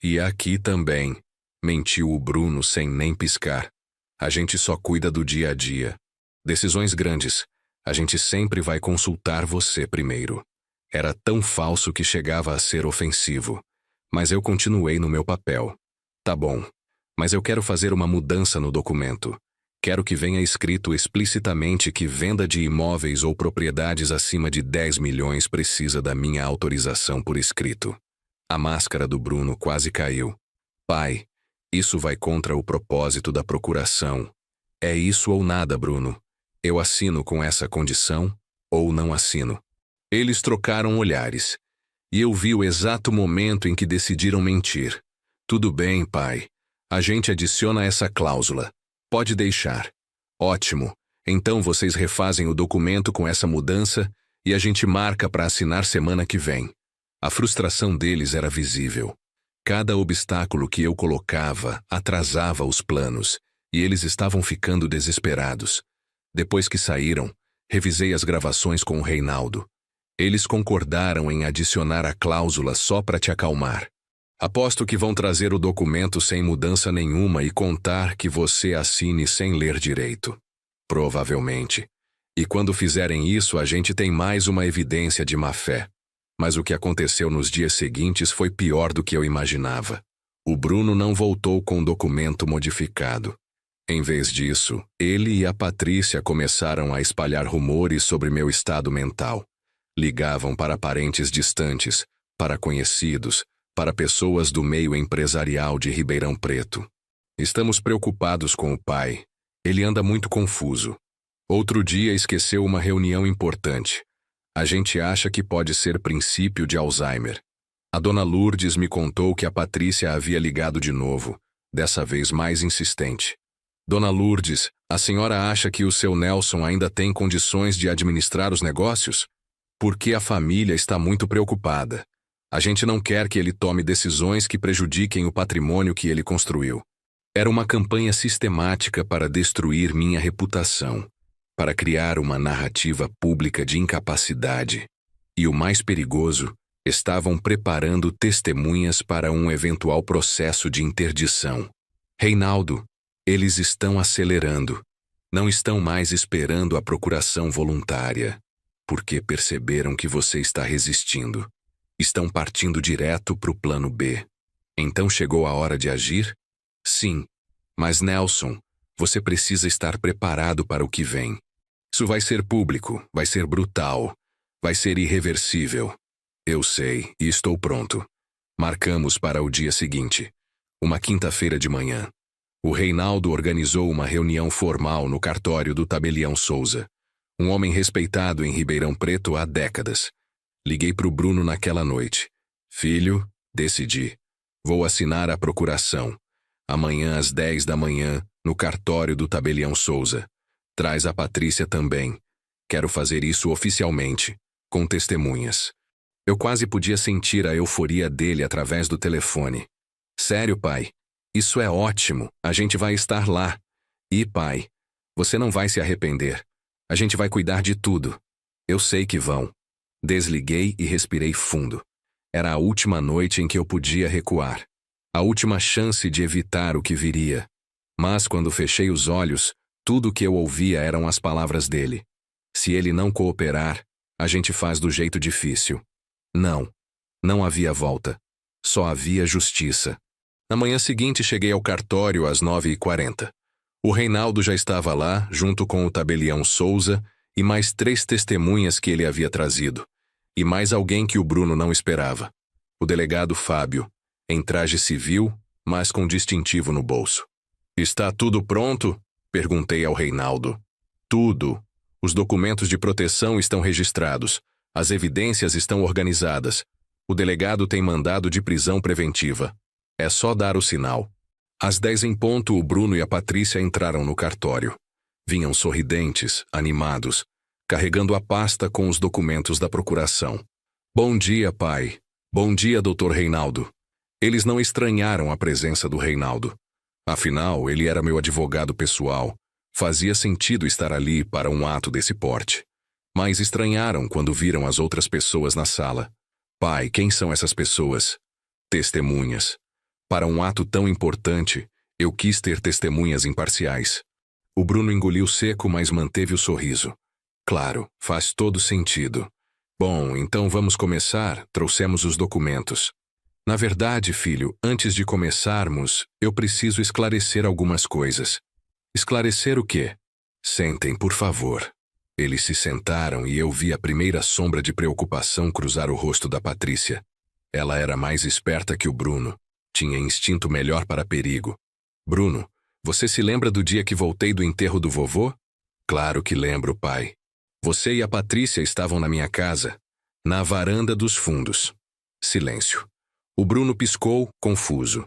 E aqui também. Mentiu o Bruno sem nem piscar. A gente só cuida do dia a dia. Decisões grandes. A gente sempre vai consultar você primeiro. Era tão falso que chegava a ser ofensivo. Mas eu continuei no meu papel. Tá bom. Mas eu quero fazer uma mudança no documento. Quero que venha escrito explicitamente que venda de imóveis ou propriedades acima de 10 milhões precisa da minha autorização por escrito. A máscara do Bruno quase caiu. Pai, isso vai contra o propósito da procuração. É isso ou nada, Bruno. Eu assino com essa condição ou não assino. Eles trocaram olhares. E eu vi o exato momento em que decidiram mentir. Tudo bem, pai. A gente adiciona essa cláusula. Pode deixar. Ótimo. Então vocês refazem o documento com essa mudança e a gente marca para assinar semana que vem. A frustração deles era visível. Cada obstáculo que eu colocava atrasava os planos e eles estavam ficando desesperados. Depois que saíram, revisei as gravações com o Reinaldo. Eles concordaram em adicionar a cláusula só para te acalmar. Aposto que vão trazer o documento sem mudança nenhuma e contar que você assine sem ler direito. Provavelmente. E quando fizerem isso, a gente tem mais uma evidência de má-fé. Mas o que aconteceu nos dias seguintes foi pior do que eu imaginava. O Bruno não voltou com o documento modificado. Em vez disso, ele e a Patrícia começaram a espalhar rumores sobre meu estado mental. Ligavam para parentes distantes, para conhecidos, para pessoas do meio empresarial de Ribeirão Preto. Estamos preocupados com o pai. Ele anda muito confuso. Outro dia esqueceu uma reunião importante. A gente acha que pode ser princípio de Alzheimer. A dona Lourdes me contou que a Patrícia havia ligado de novo, dessa vez mais insistente. Dona Lourdes, a senhora acha que o seu Nelson ainda tem condições de administrar os negócios? Porque a família está muito preocupada. A gente não quer que ele tome decisões que prejudiquem o patrimônio que ele construiu. Era uma campanha sistemática para destruir minha reputação, para criar uma narrativa pública de incapacidade. E o mais perigoso, estavam preparando testemunhas para um eventual processo de interdição. Reinaldo, eles estão acelerando. Não estão mais esperando a procuração voluntária, porque perceberam que você está resistindo. Estão partindo direto para o plano B. Então chegou a hora de agir? Sim, mas Nelson, você precisa estar preparado para o que vem. Isso vai ser público, vai ser brutal, vai ser irreversível. Eu sei e estou pronto. Marcamos para o dia seguinte, uma quinta-feira de manhã. O Reinaldo organizou uma reunião formal no cartório do Tabelião Souza, um homem respeitado em Ribeirão Preto há décadas. Liguei para o Bruno naquela noite. Filho, decidi. Vou assinar a procuração. Amanhã às 10 da manhã, no cartório do Tabelião Souza. Traz a Patrícia também. Quero fazer isso oficialmente, com testemunhas. Eu quase podia sentir a euforia dele através do telefone. Sério, pai? Isso é ótimo. A gente vai estar lá. E, pai, você não vai se arrepender. A gente vai cuidar de tudo. Eu sei que vão. Desliguei e respirei fundo. Era a última noite em que eu podia recuar. A última chance de evitar o que viria. Mas quando fechei os olhos, tudo o que eu ouvia eram as palavras dele. Se ele não cooperar, a gente faz do jeito difícil. Não. Não havia volta. Só havia justiça. Na manhã seguinte cheguei ao cartório às 9h40. O Reinaldo já estava lá, junto com o Tabelião Souza e mais 3 testemunhas que ele havia trazido. E mais alguém que o Bruno não esperava. O delegado Fábio, em traje civil, mas com distintivo no bolso. Está tudo pronto? Perguntei ao Reinaldo. Tudo. Os documentos de proteção estão registrados. As evidências estão organizadas. O delegado tem mandado de prisão preventiva. É só dar o sinal. Às 10 em ponto, o Bruno e a Patrícia entraram no cartório. Vinham sorridentes, animados, carregando a pasta com os documentos da procuração. Bom dia, pai. Bom dia, doutor Reinaldo. Eles não estranharam a presença do Reinaldo. Afinal, ele era meu advogado pessoal. Fazia sentido estar ali para um ato desse porte. Mas estranharam quando viram as outras pessoas na sala. Pai, quem são essas pessoas? Testemunhas. Para um ato tão importante, eu quis ter testemunhas imparciais. O Bruno engoliu seco, mas manteve o sorriso. Claro, faz todo sentido. Bom, então vamos começar, trouxemos os documentos. Na verdade, filho, antes de começarmos, eu preciso esclarecer algumas coisas. Esclarecer o quê? Sentem, por favor. Eles se sentaram e eu vi a primeira sombra de preocupação cruzar o rosto da Patrícia. Ela era mais esperta que o Bruno. Tinha instinto melhor para perigo. Bruno, você se lembra do dia que voltei do enterro do vovô? Claro que lembro, pai. Você e a Patrícia estavam na minha casa, na varanda dos fundos. Silêncio. O Bruno piscou, confuso.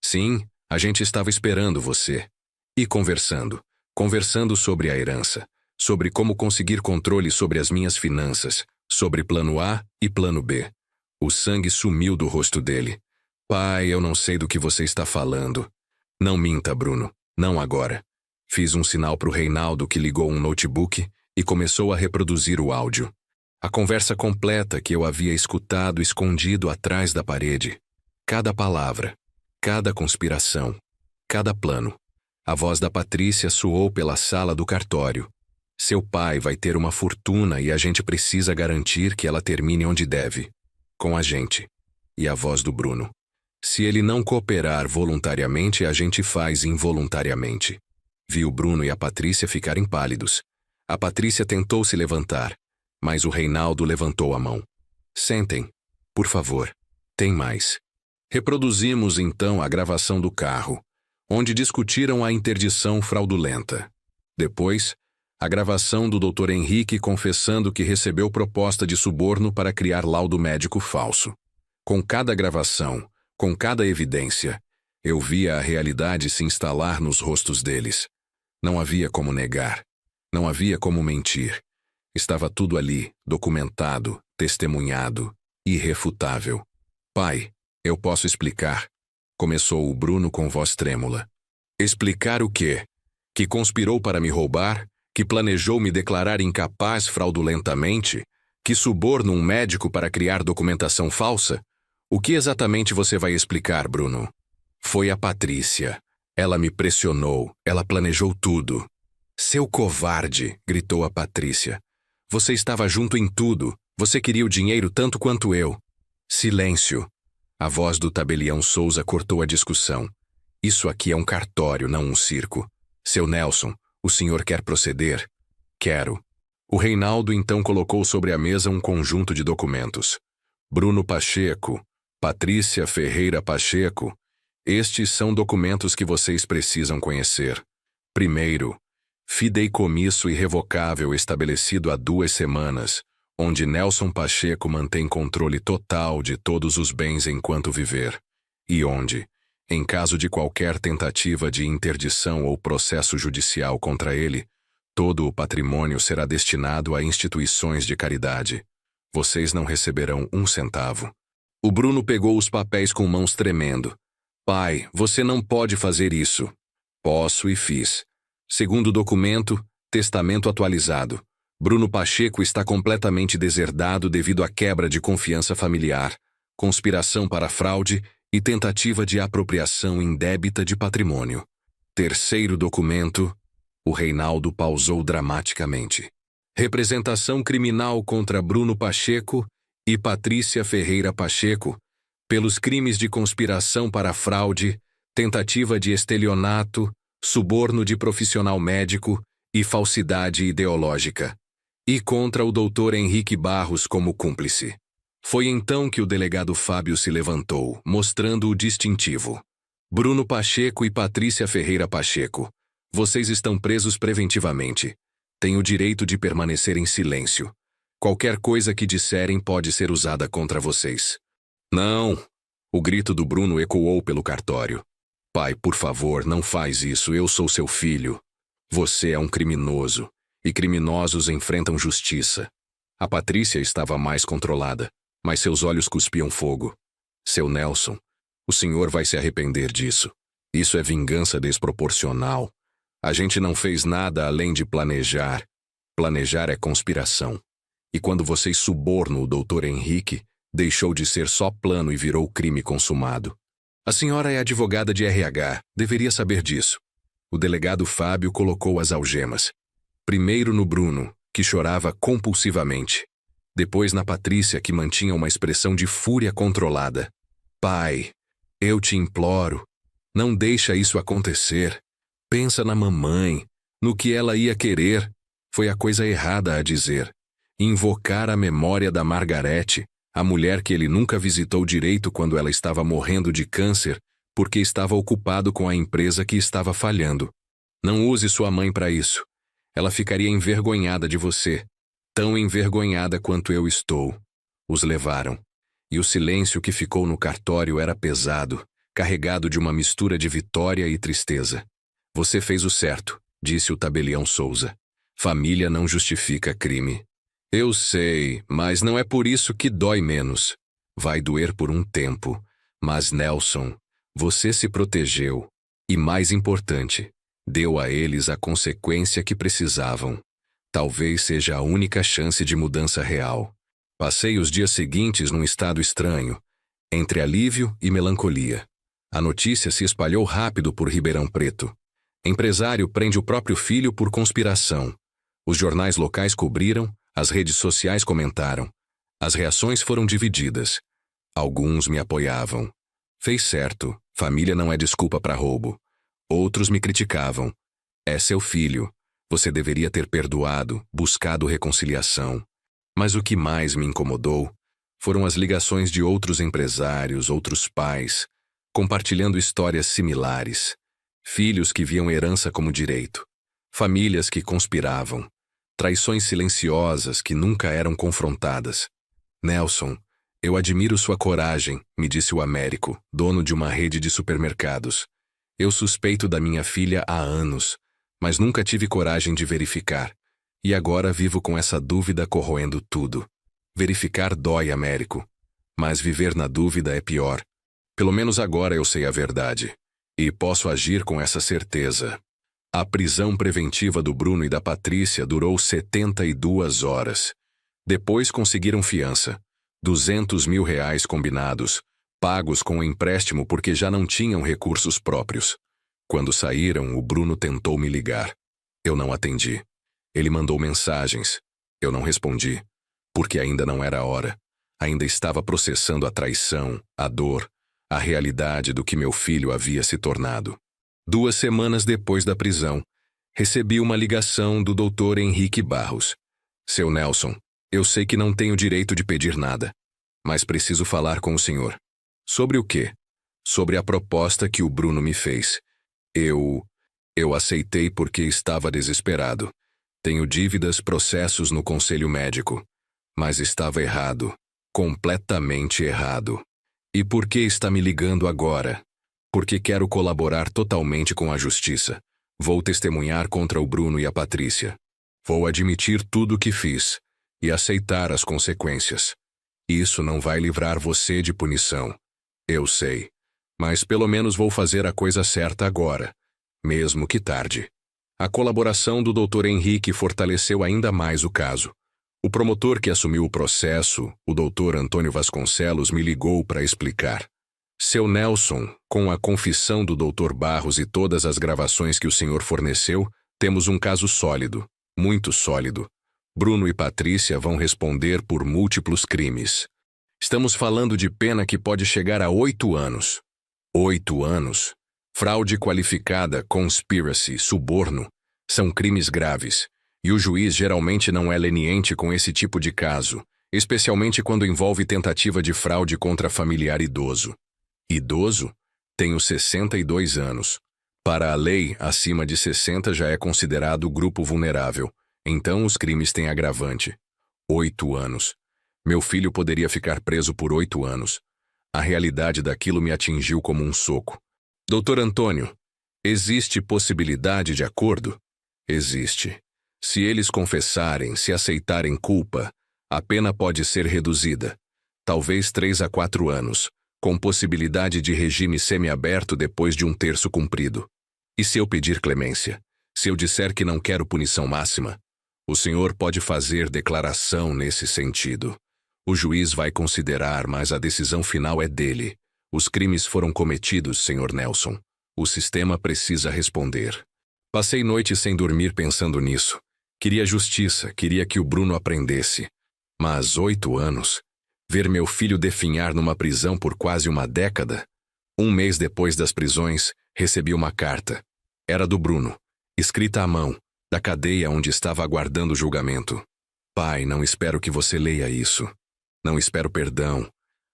Sim, a gente estava esperando você. E conversando sobre a herança, sobre como conseguir controle sobre as minhas finanças, sobre plano A e plano B. O sangue sumiu do rosto dele. Pai, eu não sei do que você está falando. Não minta, Bruno. Não agora. Fiz um sinal para o Reinaldo, que ligou um notebook e começou a reproduzir o áudio. A conversa completa que eu havia escutado escondido atrás da parede. Cada palavra, cada conspiração, cada plano. A voz da Patrícia soou pela sala do cartório. Seu pai vai ter uma fortuna e a gente precisa garantir que ela termine onde deve. Com a gente. E a voz do Bruno. Se ele não cooperar voluntariamente, a gente faz involuntariamente. Vi o Bruno e a Patrícia ficarem pálidos. A Patrícia tentou se levantar, mas o Reinaldo levantou a mão. Sentem, por favor. Tem mais. Reproduzimos então a gravação do carro, onde discutiram a interdição fraudulenta. Depois, A gravação do Dr. Henrique confessando que recebeu proposta de suborno para criar laudo médico falso. Com cada gravação, com cada evidência, eu via a realidade se instalar nos rostos deles. Não havia como negar. Não havia como mentir. Estava tudo ali, documentado, testemunhado, irrefutável. Pai, eu posso explicar. Começou o Bruno com voz trêmula. Explicar o quê? Que conspirou para me roubar? Que planejou me declarar incapaz fraudulentamente? Que suborno um médico para criar documentação falsa? O que exatamente você vai explicar, Bruno? Foi a Patrícia. Ela me pressionou, ela planejou tudo. Seu covarde, gritou a Patrícia. Você estava junto em tudo. Você queria o dinheiro tanto quanto eu. Silêncio. A voz do tabelião Souza cortou a discussão. Isso aqui é um cartório, não um circo. Seu Nelson, o senhor quer proceder? Quero. O Reinaldo então colocou sobre a mesa um conjunto de documentos. Bruno Pacheco, Patrícia Ferreira Pacheco. Estes são documentos que vocês precisam conhecer. Primeiro, fideicomisso irrevogável estabelecido há 2 semanas, onde Nelson Pacheco mantém controle total de todos os bens enquanto viver, e onde, em caso de qualquer tentativa de interdição ou processo judicial contra ele, todo o patrimônio será destinado a instituições de caridade. Vocês não receberão 1 centavo. O Bruno pegou os papéis com mãos tremendo. Pai, você não pode fazer isso. Posso e fiz. Segundo documento, testamento atualizado. Bruno Pacheco está completamente deserdado devido à quebra de confiança familiar, conspiração para fraude e tentativa de apropriação indébita de patrimônio. Terceiro documento, o Reinaldo pausou dramaticamente. Representação criminal contra Bruno Pacheco e Patrícia Ferreira Pacheco, pelos crimes de conspiração para fraude, tentativa de estelionato, suborno de profissional médico e falsidade ideológica. E contra o Dr. Henrique Barros como cúmplice. Foi então que o delegado Fábio se levantou, mostrando o distintivo. Bruno Pacheco e Patrícia Ferreira Pacheco, vocês estão presos preventivamente. Têm o direito de permanecer em silêncio. Qualquer coisa que disserem pode ser usada contra vocês. Não! O grito do Bruno ecoou pelo cartório. Pai, por favor, não faz isso, eu sou seu filho. Você é um criminoso, e criminosos enfrentam justiça. A Patrícia estava mais controlada, mas seus olhos cuspiam fogo. Seu Nelson, o senhor vai se arrepender disso. Isso é vingança desproporcional. A gente não fez nada além de planejar. Planejar é conspiração. E quando vocês subornam o Dr. Henrique, deixou de ser só plano e virou crime consumado. A senhora é advogada de RH, deveria saber disso. O delegado Fábio colocou as algemas. Primeiro no Bruno, que chorava compulsivamente. Depois na Patrícia, que mantinha uma expressão de fúria controlada. Pai, eu te imploro, não deixa isso acontecer. Pensa na mamãe, no que ela ia querer. Foi a coisa errada a dizer. Invocar a memória da Margarete, a mulher que ele nunca visitou direito quando ela estava morrendo de câncer, porque estava ocupado com a empresa que estava falhando. Não use sua mãe para isso. Ela ficaria envergonhada de você, tão envergonhada quanto eu estou. Os levaram. E o silêncio que ficou no cartório era pesado, carregado de uma mistura de vitória e tristeza. Você fez o certo, disse o tabelião Souza. Família não justifica crime. Eu sei, mas não é por isso que dói menos. Vai doer por um tempo. Mas, Nelson, você se protegeu. E mais importante, deu a eles a consequência que precisavam. Talvez seja a única chance de mudança real. Passei os dias seguintes num estado estranho, entre alívio e melancolia. A notícia se espalhou rápido por Ribeirão Preto. Empresário prende o próprio filho por conspiração. Os jornais locais cobriram, as redes sociais comentaram. As reações foram divididas. Alguns me apoiavam. Fez certo, família não é desculpa para roubo. Outros me criticavam. É seu filho. Você deveria ter perdoado, buscado reconciliação. Mas o que mais me incomodou foram as ligações de outros empresários, outros pais, compartilhando histórias similares. Filhos que viam herança como direito. famílias que conspiravam, traições silenciosas que nunca eram confrontadas. Nelson, eu admiro sua coragem, me disse o Américo, dono de uma rede de supermercados. Eu suspeito da minha filha há anos, mas nunca tive coragem de verificar. E agora vivo com essa dúvida corroendo tudo. Verificar dói, Américo. Mas viver na dúvida é pior. Pelo menos agora eu sei a verdade. E posso agir com essa certeza. A prisão preventiva do Bruno e da Patrícia durou 72 horas. Depois conseguiram fiança. 200 mil reais combinados, pagos com empréstimo porque já não tinham recursos próprios. Quando saíram, o Bruno tentou me ligar. Eu não atendi. Ele mandou mensagens. Eu não respondi, porque ainda não era a hora. Ainda estava processando a traição, a dor, a realidade do que meu filho havia se tornado. 2 semanas depois da prisão, recebi uma ligação do Dr. Henrique Barros. Seu Nelson, eu sei que não tenho direito de pedir nada, mas preciso falar com o senhor. Sobre o quê? Sobre a proposta que o Bruno me fez. Eu aceitei porque estava desesperado. Tenho dívidas, processos no conselho médico. Mas estava errado. Completamente errado. E por que está me ligando agora? Porque quero colaborar totalmente com a justiça. Vou testemunhar contra o Bruno e a Patrícia. Vou admitir tudo o que fiz e aceitar as consequências. Isso não vai livrar você de punição. Eu sei. Mas pelo menos vou fazer a coisa certa agora, mesmo que tarde. A colaboração do Dr. Henrique fortaleceu ainda mais o caso. O promotor que assumiu o processo, o Dr. Antônio Vasconcelos, me ligou para explicar. Seu Nelson, com a confissão do Dr. Barros e todas as gravações que o senhor forneceu, temos um caso sólido, muito sólido. Bruno e Patrícia vão responder por múltiplos crimes. Estamos falando de pena que pode chegar a 8 anos. 8 anos? Fraude qualificada, conspiracy, suborno, são crimes graves, e o juiz geralmente não é leniente com esse tipo de caso, especialmente quando envolve tentativa de fraude contra familiar idoso. Idoso? Tenho 62 anos. Para a lei, acima de 60 já é considerado grupo vulnerável, então os crimes têm agravante. 8 anos. Meu filho poderia ficar preso por 8 anos. A realidade daquilo me atingiu como um soco. Doutor Antônio, existe possibilidade de acordo? Existe. Se eles confessarem, se aceitarem culpa, a pena pode ser reduzida. Talvez 3 a 4 anos, com possibilidade de regime semiaberto depois de 1/3 cumprido. E se eu pedir clemência? Se eu disser que não quero punição máxima? O senhor pode fazer declaração nesse sentido. O juiz vai considerar, mas a decisão final é dele. Os crimes foram cometidos, Sr. Nelson. O sistema precisa responder. Passei noites sem dormir pensando nisso. Queria justiça, queria que o Bruno aprendesse. Mas 8 anos? Ver meu filho definhar numa prisão por quase uma década? 1 mês depois das prisões, recebi uma carta. Era do Bruno, escrita à mão, da cadeia onde estava aguardando o julgamento. Pai, não espero que você leia isso. Não espero perdão.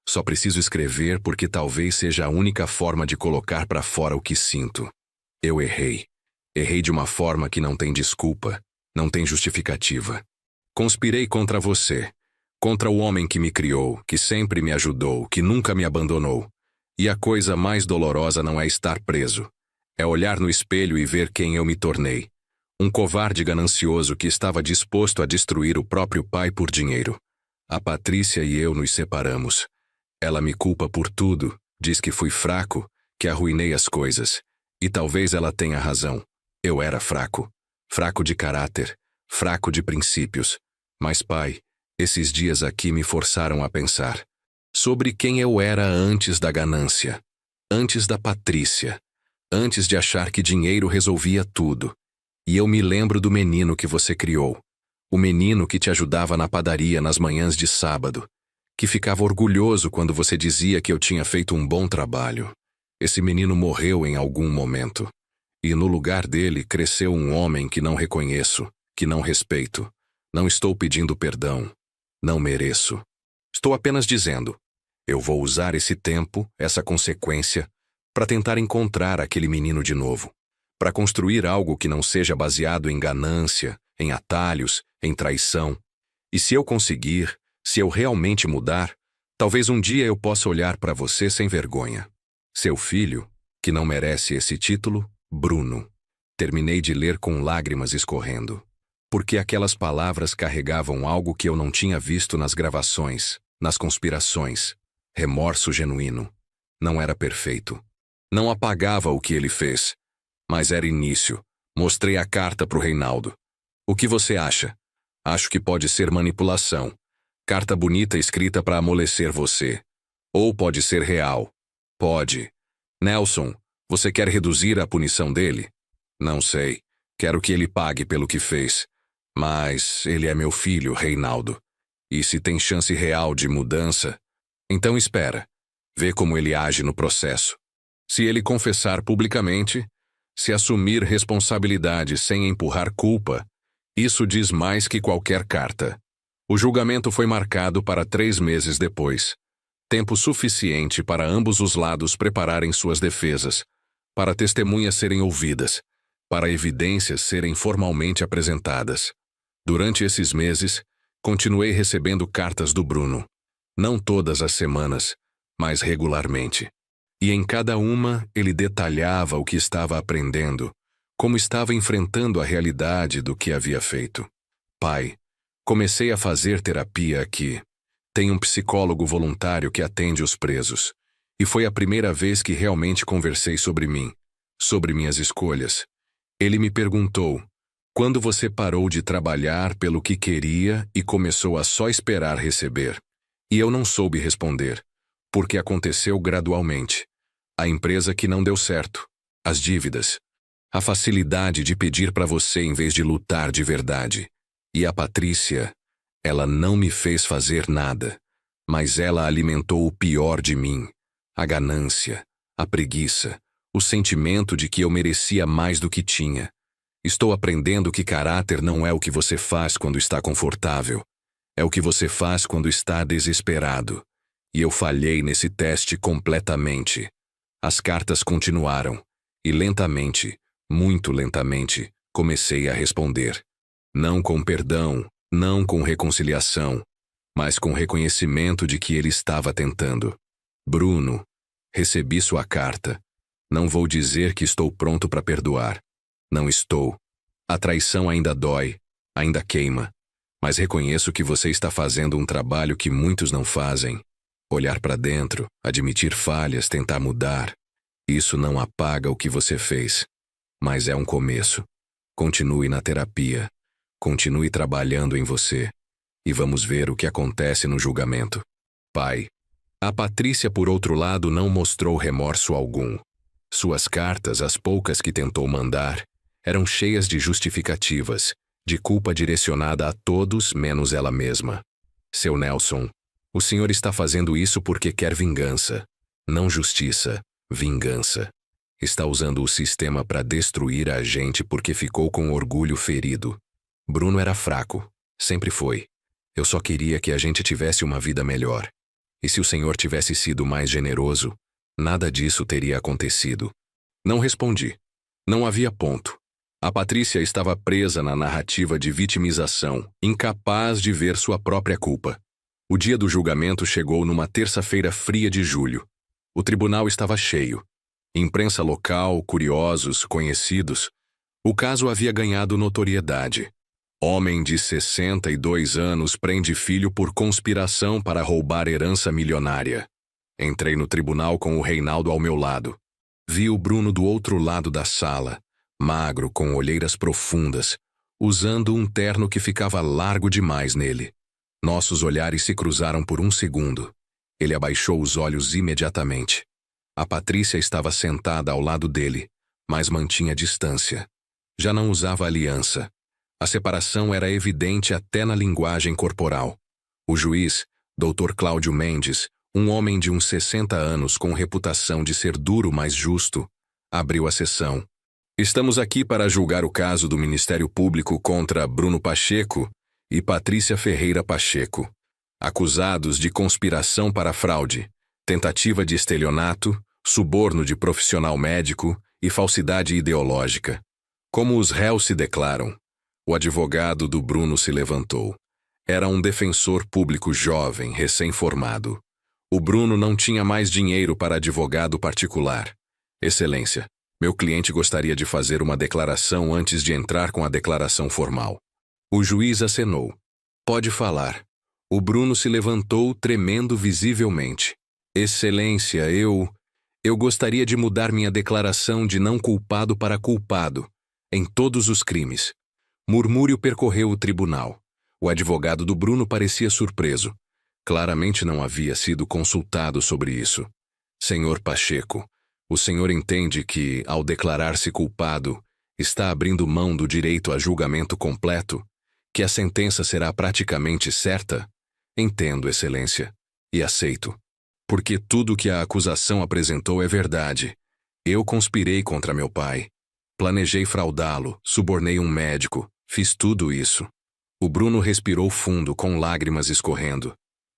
Só preciso escrever porque talvez seja a única forma de colocar para fora o que sinto. Eu errei. Errei de uma forma que não tem desculpa, não tem justificativa. Conspirei contra você, contra o homem que me criou, que sempre me ajudou, que nunca me abandonou. E a coisa mais dolorosa não é estar preso. É olhar no espelho e ver quem eu me tornei. Um covarde ganancioso que estava disposto a destruir o próprio pai por dinheiro. A Patrícia e eu nos separamos. Ela me culpa por tudo, diz que fui fraco, que arruinei as coisas. E talvez ela tenha razão. Eu era fraco. Fraco de caráter, fraco de princípios. Mas, pai, esses dias aqui me forçaram a pensar sobre quem eu era antes da ganância, antes da Patrícia, antes de achar que dinheiro resolvia tudo. E eu me lembro do menino que você criou. O menino que te ajudava na padaria nas manhãs de sábado, que ficava orgulhoso quando você dizia que eu tinha feito um bom trabalho. Esse menino morreu em algum momento. E no lugar dele cresceu um homem que não reconheço, que não respeito. Não estou pedindo perdão. Não mereço. Estou apenas dizendo, eu vou usar esse tempo, essa consequência, para tentar encontrar aquele menino de novo. para construir algo que não seja baseado em ganância, em atalhos, em traição. E se eu conseguir, se eu realmente mudar, talvez um dia eu possa olhar para você sem vergonha. Seu filho, que não merece esse título, Bruno. Terminei de ler com lágrimas escorrendo. Porque aquelas palavras carregavam algo que eu não tinha visto nas gravações, nas conspirações. Remorso genuíno. Não era perfeito. Não apagava o que ele fez. Mas era início. Mostrei a carta pro Reinaldo. O que você acha? Acho que pode ser manipulação. Carta bonita escrita para amolecer você. Ou pode ser real. Pode. Nelson, você quer reduzir a punição dele? Não sei. Quero que ele pague pelo que fez. Mas ele é meu filho, Reinaldo. E se tem chance real de mudança, então espera. Vê como ele age no processo. Se ele confessar publicamente, se assumir responsabilidade sem empurrar culpa, isso diz mais que qualquer carta. O julgamento foi marcado para 3 meses depois. Tempo suficiente para ambos os lados prepararem suas defesas, para testemunhas serem ouvidas, para evidências serem formalmente apresentadas. Durante esses meses, continuei recebendo cartas do Bruno. Não todas as semanas, mas regularmente. E em cada uma ele detalhava o que estava aprendendo, como estava enfrentando a realidade do que havia feito. Pai, comecei a fazer terapia aqui. Tem um psicólogo voluntário que atende os presos. E foi a primeira vez que realmente conversei sobre mim, sobre minhas escolhas. Ele me perguntou, quando você parou de trabalhar pelo que queria e começou a só esperar receber? E eu não soube responder, porque aconteceu gradualmente. A empresa que não deu certo, as dívidas, a facilidade de pedir para você em vez de lutar de verdade. E a Patrícia, ela não me fez fazer nada, mas ela alimentou o pior de mim, a ganância, a preguiça, o sentimento de que eu merecia mais do que tinha. Estou aprendendo que caráter não é o que você faz quando está confortável, é o que você faz quando está desesperado. E eu falhei nesse teste completamente. As cartas continuaram, e lentamente, muito lentamente, comecei a responder. Não com perdão, não com reconciliação, mas com reconhecimento de que ele estava tentando. Bruno, recebi sua carta. Não vou dizer que estou pronto para perdoar. Não estou. A traição ainda dói, ainda queima. Mas reconheço que você está fazendo um trabalho que muitos não fazem. Olhar para dentro, admitir falhas, tentar mudar. Isso não apaga o que você fez. Mas é um começo. Continue na terapia. Continue trabalhando em você. E vamos ver o que acontece no julgamento. Pai. A Patrícia, por outro lado, não mostrou remorso algum. Suas cartas, as poucas que tentou mandar, eram cheias de justificativas, de culpa direcionada a todos menos ela mesma. Seu Nelson, o senhor está fazendo isso porque quer vingança. Não justiça, vingança. Está usando o sistema para destruir a gente porque ficou com orgulho ferido. Bruno era fraco, sempre foi. Eu só queria que a gente tivesse uma vida melhor. E se o senhor tivesse sido mais generoso, nada disso teria acontecido. Não respondi. Não havia ponto. A Patrícia estava presa na narrativa de vitimização, incapaz de ver sua própria culpa. O dia do julgamento chegou numa terça-feira fria de julho. O tribunal estava cheio. Imprensa local, curiosos, conhecidos. O caso havia ganhado notoriedade. Homem de 62 anos prende filho por conspiração para roubar herança milionária. Entrei no tribunal com o Reinaldo ao meu lado. Vi o Bruno do outro lado da sala, magro, com olheiras profundas, usando um terno que ficava largo demais nele. Nossos olhares se cruzaram por um segundo. Ele abaixou os olhos imediatamente. A Patrícia estava sentada ao lado dele, mas mantinha distância. Já não usava aliança. A separação era evidente até na linguagem corporal. O juiz, Dr. Cláudio Mendes, um homem de uns 60 anos com reputação de ser duro, mas justo, abriu a sessão. Estamos aqui para julgar o caso do Ministério Público contra Bruno Pacheco e Patrícia Ferreira Pacheco, acusados de conspiração para fraude, tentativa de estelionato, suborno de profissional médico e falsidade ideológica. Como os réus se declaram? O advogado do Bruno se levantou. Era um defensor público jovem, recém-formado. O Bruno não tinha mais dinheiro para advogado particular. Excelência, meu cliente gostaria de fazer uma declaração antes de entrar com a declaração formal. O juiz acenou. Pode falar. O Bruno se levantou, tremendo visivelmente. Excelência, eu gostaria de mudar minha declaração de não culpado para culpado, em todos os crimes. Murmúrio percorreu o tribunal. O advogado do Bruno parecia surpreso. Claramente não havia sido consultado sobre isso. Senhor Pacheco, o senhor entende que, ao declarar-se culpado, está abrindo mão do direito a julgamento completo? Que a sentença será praticamente certa? Entendo, Excelência, e aceito. Porque tudo que a acusação apresentou é verdade. Eu conspirei contra meu pai. Planejei fraudá-lo, subornei um médico, fiz tudo isso. O Bruno respirou fundo, com lágrimas escorrendo.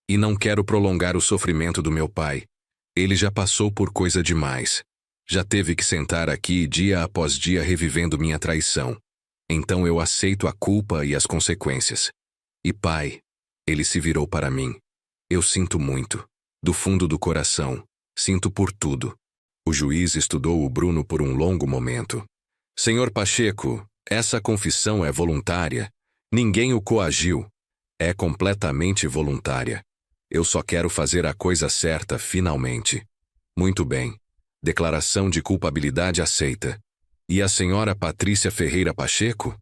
E não quero prolongar o sofrimento do meu pai. Ele já passou por coisa demais. Já teve que sentar aqui dia após dia revivendo minha traição. Então eu aceito a culpa e as consequências. E pai, ele se virou para mim. Eu sinto muito. Do fundo do coração, sinto por tudo. O juiz estudou o Bruno por um longo momento. Senhor Pacheco, essa confissão é voluntária. Ninguém o coagiu. É completamente voluntária. Eu só quero fazer a coisa certa finalmente. Muito bem. Declaração de culpabilidade aceita. E a senhora Patrícia Ferreira Pacheco?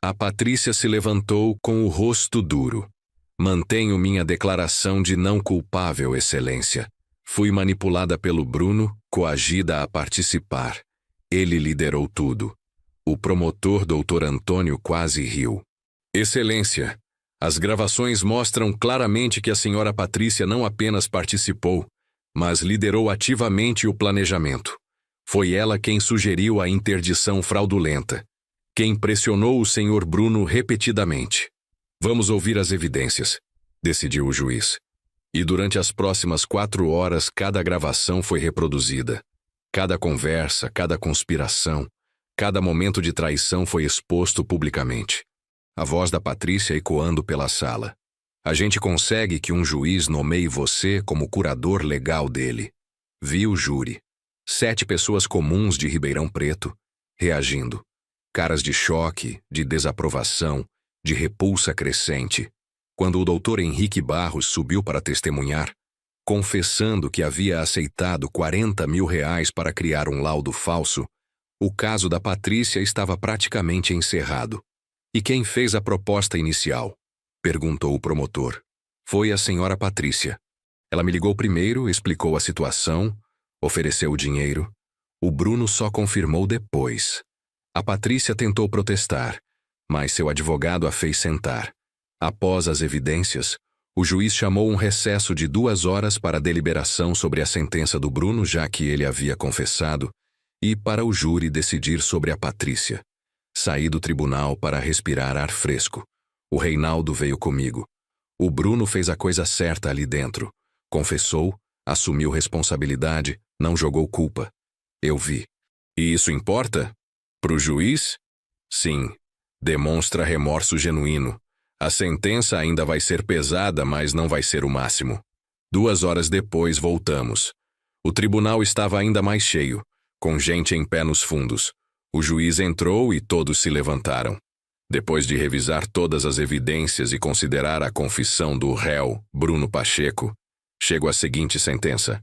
A Patrícia se levantou com o rosto duro. Mantenho minha declaração de não culpável, Excelência. Fui manipulada pelo Bruno, coagida a participar. Ele liderou tudo. O promotor Dr. Antônio quase riu. Excelência, as gravações mostram claramente que a senhora Patrícia não apenas participou, mas liderou ativamente o planejamento. Foi ela quem sugeriu a interdição fraudulenta, quem pressionou o senhor Bruno repetidamente. Vamos ouvir as evidências, decidiu o juiz. E durante as próximas 4 horas cada gravação foi reproduzida. Cada conversa, cada conspiração, cada momento de traição foi exposto publicamente. A voz da Patrícia ecoando pela sala. A gente consegue que um juiz nomeie você como curador legal dele. Vi o júri. 7 pessoas comuns de Ribeirão Preto, reagindo. Caras de choque, de desaprovação, de repulsa crescente. Quando o doutor Henrique Barros subiu para testemunhar, confessando que havia aceitado R$40 mil para criar um laudo falso, o caso da Patrícia estava praticamente encerrado. E quem fez a proposta inicial? Perguntou o promotor. Foi a senhora Patrícia. Ela me ligou primeiro, explicou a situação, ofereceu o dinheiro. O Bruno só confirmou depois. A Patrícia tentou protestar, mas seu advogado a fez sentar. Após as evidências, o juiz chamou um recesso de 2 horas para deliberação sobre a sentença do Bruno, já que ele havia confessado, e para o júri decidir sobre a Patrícia. Saí do tribunal para respirar ar fresco. O Reinaldo veio comigo. O Bruno fez a coisa certa ali dentro. Confessou, assumiu responsabilidade, não jogou culpa. Eu vi. E isso importa? Pro juiz? Sim. Demonstra remorso genuíno. A sentença ainda vai ser pesada, mas não vai ser o máximo. 2 horas depois voltamos. O tribunal estava ainda mais cheio, com gente em pé nos fundos. O juiz entrou e todos se levantaram. Depois de revisar todas as evidências e considerar a confissão do réu, Bruno Pacheco, chego à seguinte sentença.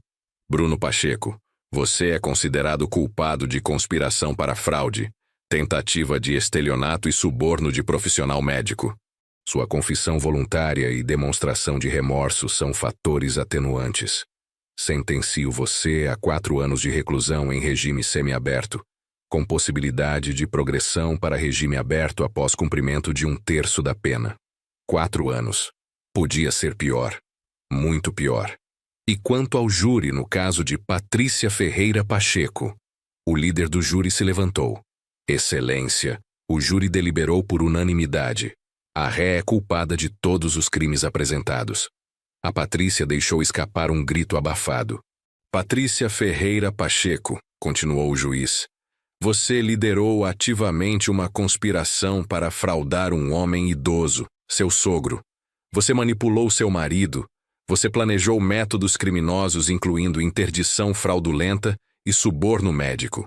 Bruno Pacheco, você é considerado culpado de conspiração para fraude, tentativa de estelionato e suborno de profissional médico. Sua confissão voluntária e demonstração de remorso são fatores atenuantes. Sentencio você a 4 anos de reclusão em regime semiaberto, com possibilidade de progressão para regime aberto após cumprimento de 1/3 da pena. 4 anos. Podia ser pior. Muito pior. E quanto ao júri no caso de Patrícia Ferreira Pacheco? O líder do júri se levantou. Excelência, o júri deliberou por unanimidade. A ré é culpada de todos os crimes apresentados. A Patrícia deixou escapar um grito abafado. Patrícia Ferreira Pacheco, continuou o juiz. Você liderou ativamente uma conspiração para fraudar um homem idoso, seu sogro. Você manipulou seu marido. Você planejou métodos criminosos incluindo interdição fraudulenta e suborno médico.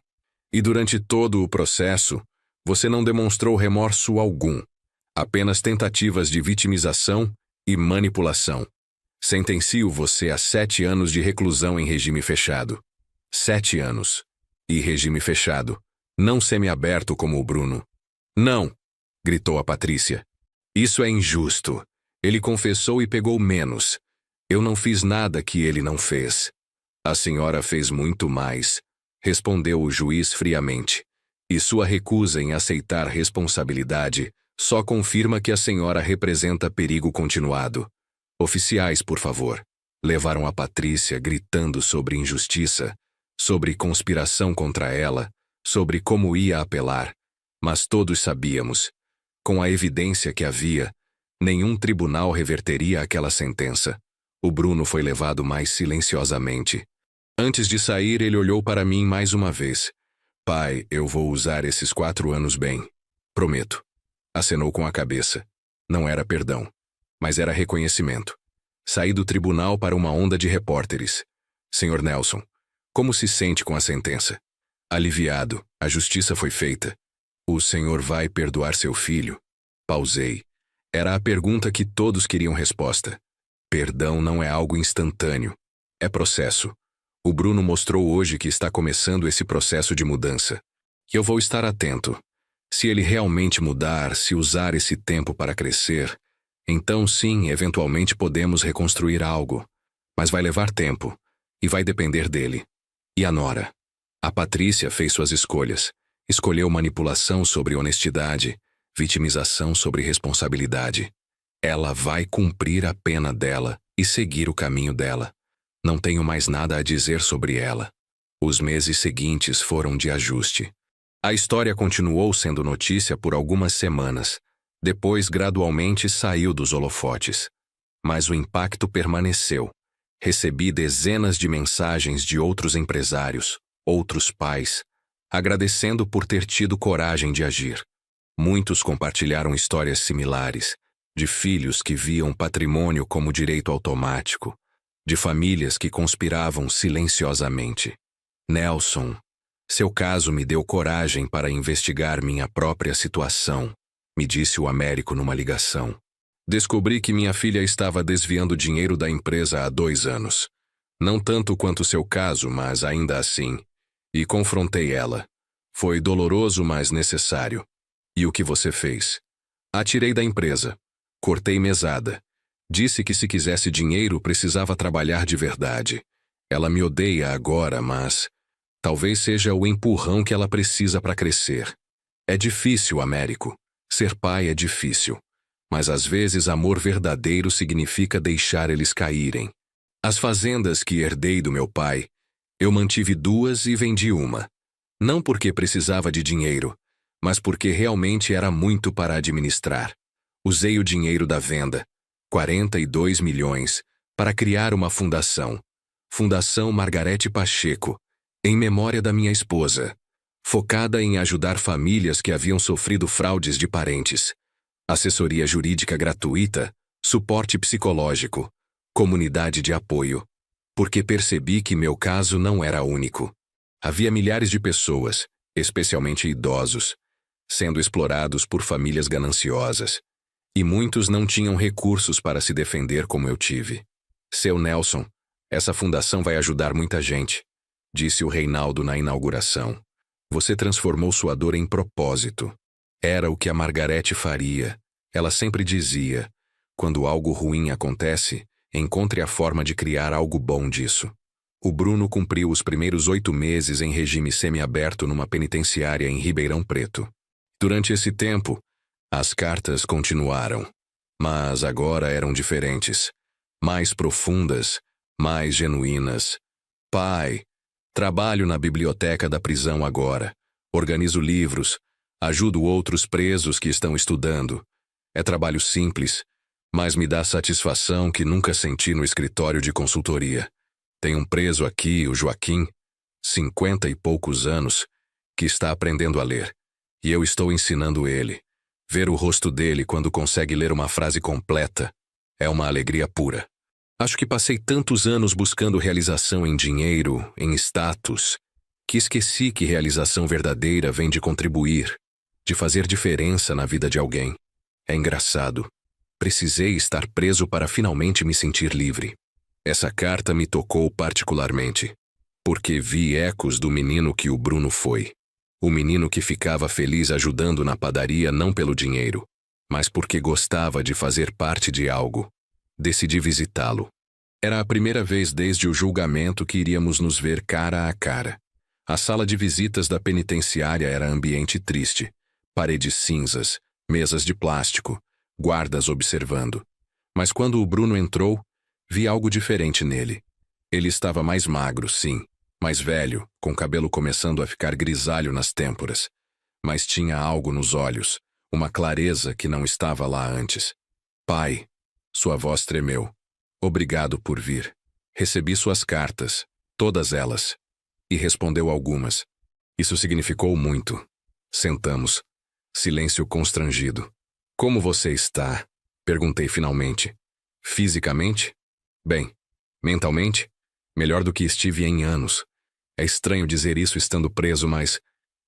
E durante todo o processo, você não demonstrou remorso algum, apenas tentativas de vitimização e manipulação. Sentencio você a 7 anos de reclusão em regime fechado. 7 anos. E regime fechado, não semiaberto como o Bruno. Não, gritou a Patrícia. Isso é injusto. Ele confessou e pegou menos. Eu não fiz nada que ele não fez. A senhora fez muito mais, respondeu o juiz friamente. E sua recusa em aceitar responsabilidade só confirma que a senhora representa perigo continuado. Oficiais, por favor. Levaram a Patrícia gritando sobre injustiça, sobre conspiração contra ela, sobre como ia apelar. Mas todos sabíamos, com a evidência que havia, nenhum tribunal reverteria aquela sentença. O Bruno foi levado mais silenciosamente. Antes de sair, ele olhou para mim mais uma vez. Pai, eu vou usar esses 4 anos bem. Prometo. Acenou com a cabeça. Não era perdão, mas era reconhecimento. Saí do tribunal para uma onda de repórteres. Senhor Nelson, como se sente com a sentença? Aliviado, a justiça foi feita. O senhor vai perdoar seu filho? Pausei. Era a pergunta que todos queriam resposta. Perdão não é algo instantâneo. É processo. O Bruno mostrou hoje que está começando esse processo de mudança. E eu vou estar atento. Se ele realmente mudar, se usar esse tempo para crescer, então sim, eventualmente podemos reconstruir algo. Mas vai levar tempo. E vai depender dele. E a Nora? A Patrícia fez suas escolhas. Escolheu manipulação sobre honestidade, vitimização sobre responsabilidade. Ela vai cumprir a pena dela e seguir o caminho dela. Não tenho mais nada a dizer sobre ela. Os meses seguintes foram de ajuste. A história continuou sendo notícia por algumas semanas. Depois, gradualmente, saiu dos holofotes. Mas o impacto permaneceu. Recebi dezenas de mensagens de outros empresários, outros pais, agradecendo por ter tido coragem de agir. Muitos compartilharam histórias similares, de filhos que viam patrimônio como direito automático, de famílias que conspiravam silenciosamente. Nelson, seu caso me deu coragem para investigar minha própria situação, me disse o Américo numa ligação. Descobri que minha filha estava desviando dinheiro da empresa há 2 anos. Não tanto quanto seu caso, mas ainda assim. E confrontei ela. Foi doloroso, mas necessário. E o que você fez? Atirei da empresa. Cortei mesada. Disse que se quisesse dinheiro, precisava trabalhar de verdade. Ela me odeia agora, mas talvez seja o empurrão que ela precisa para crescer. É difícil, Américo. Ser pai é difícil. Mas às vezes amor verdadeiro significa deixar eles caírem. As fazendas que herdei do meu pai, eu mantive 2 e vendi uma. Não porque precisava de dinheiro, mas porque realmente era muito para administrar. Usei o dinheiro da venda, 42 milhões, para criar uma fundação. Fundação Margarete Pacheco, em memória da minha esposa, focada em ajudar famílias que haviam sofrido fraudes de parentes. Assessoria jurídica gratuita, suporte psicológico, comunidade de apoio. Porque percebi que meu caso não era único. Havia milhares de pessoas, especialmente idosos, sendo explorados por famílias gananciosas. E muitos não tinham recursos para se defender como eu tive. Seu Nelson, essa fundação vai ajudar muita gente, disse o Reinaldo na inauguração. Você transformou sua dor em propósito. Era o que a Margarete faria. Ela sempre dizia, quando algo ruim acontece, encontre a forma de criar algo bom disso. O Bruno cumpriu os primeiros 8 meses em regime semiaberto numa penitenciária em Ribeirão Preto. Durante esse tempo, as cartas continuaram, mas agora eram diferentes, mais profundas, mais genuínas. Pai, trabalho na biblioteca da prisão agora, organizo livros, ajudo outros presos que estão estudando. É trabalho simples, mas me dá satisfação que nunca senti no escritório de consultoria. Tem um preso aqui, o Joaquim, 50 e poucos anos, que está aprendendo a ler. E eu estou ensinando ele. Ver o rosto dele quando consegue ler uma frase completa é uma alegria pura. Acho que passei tantos anos buscando realização em dinheiro, em status, que esqueci que realização verdadeira vem de contribuir, de fazer diferença na vida de alguém. É engraçado. Precisei estar preso para finalmente me sentir livre. Essa carta me tocou particularmente, porque vi ecos do menino que o Bruno foi. O menino que ficava feliz ajudando na padaria não pelo dinheiro, mas porque gostava de fazer parte de algo. Decidi visitá-lo. Era a primeira vez desde o julgamento que iríamos nos ver cara a cara. A sala de visitas da penitenciária era ambiente triste. Paredes cinzas, mesas de plástico, guardas observando. Mas quando o Bruno entrou, vi algo diferente nele. Ele estava mais magro, sim, mais velho, com cabelo começando a ficar grisalho nas têmporas. Mas tinha algo nos olhos, uma clareza que não estava lá antes. Pai, sua voz tremeu. Obrigado por vir. Recebi suas cartas, todas elas. E respondeu algumas. Isso significou muito. Sentamos. Silêncio constrangido. Como você está? Perguntei finalmente. Fisicamente? Bem. Mentalmente? Melhor do que estive em anos. É estranho dizer isso estando preso, mas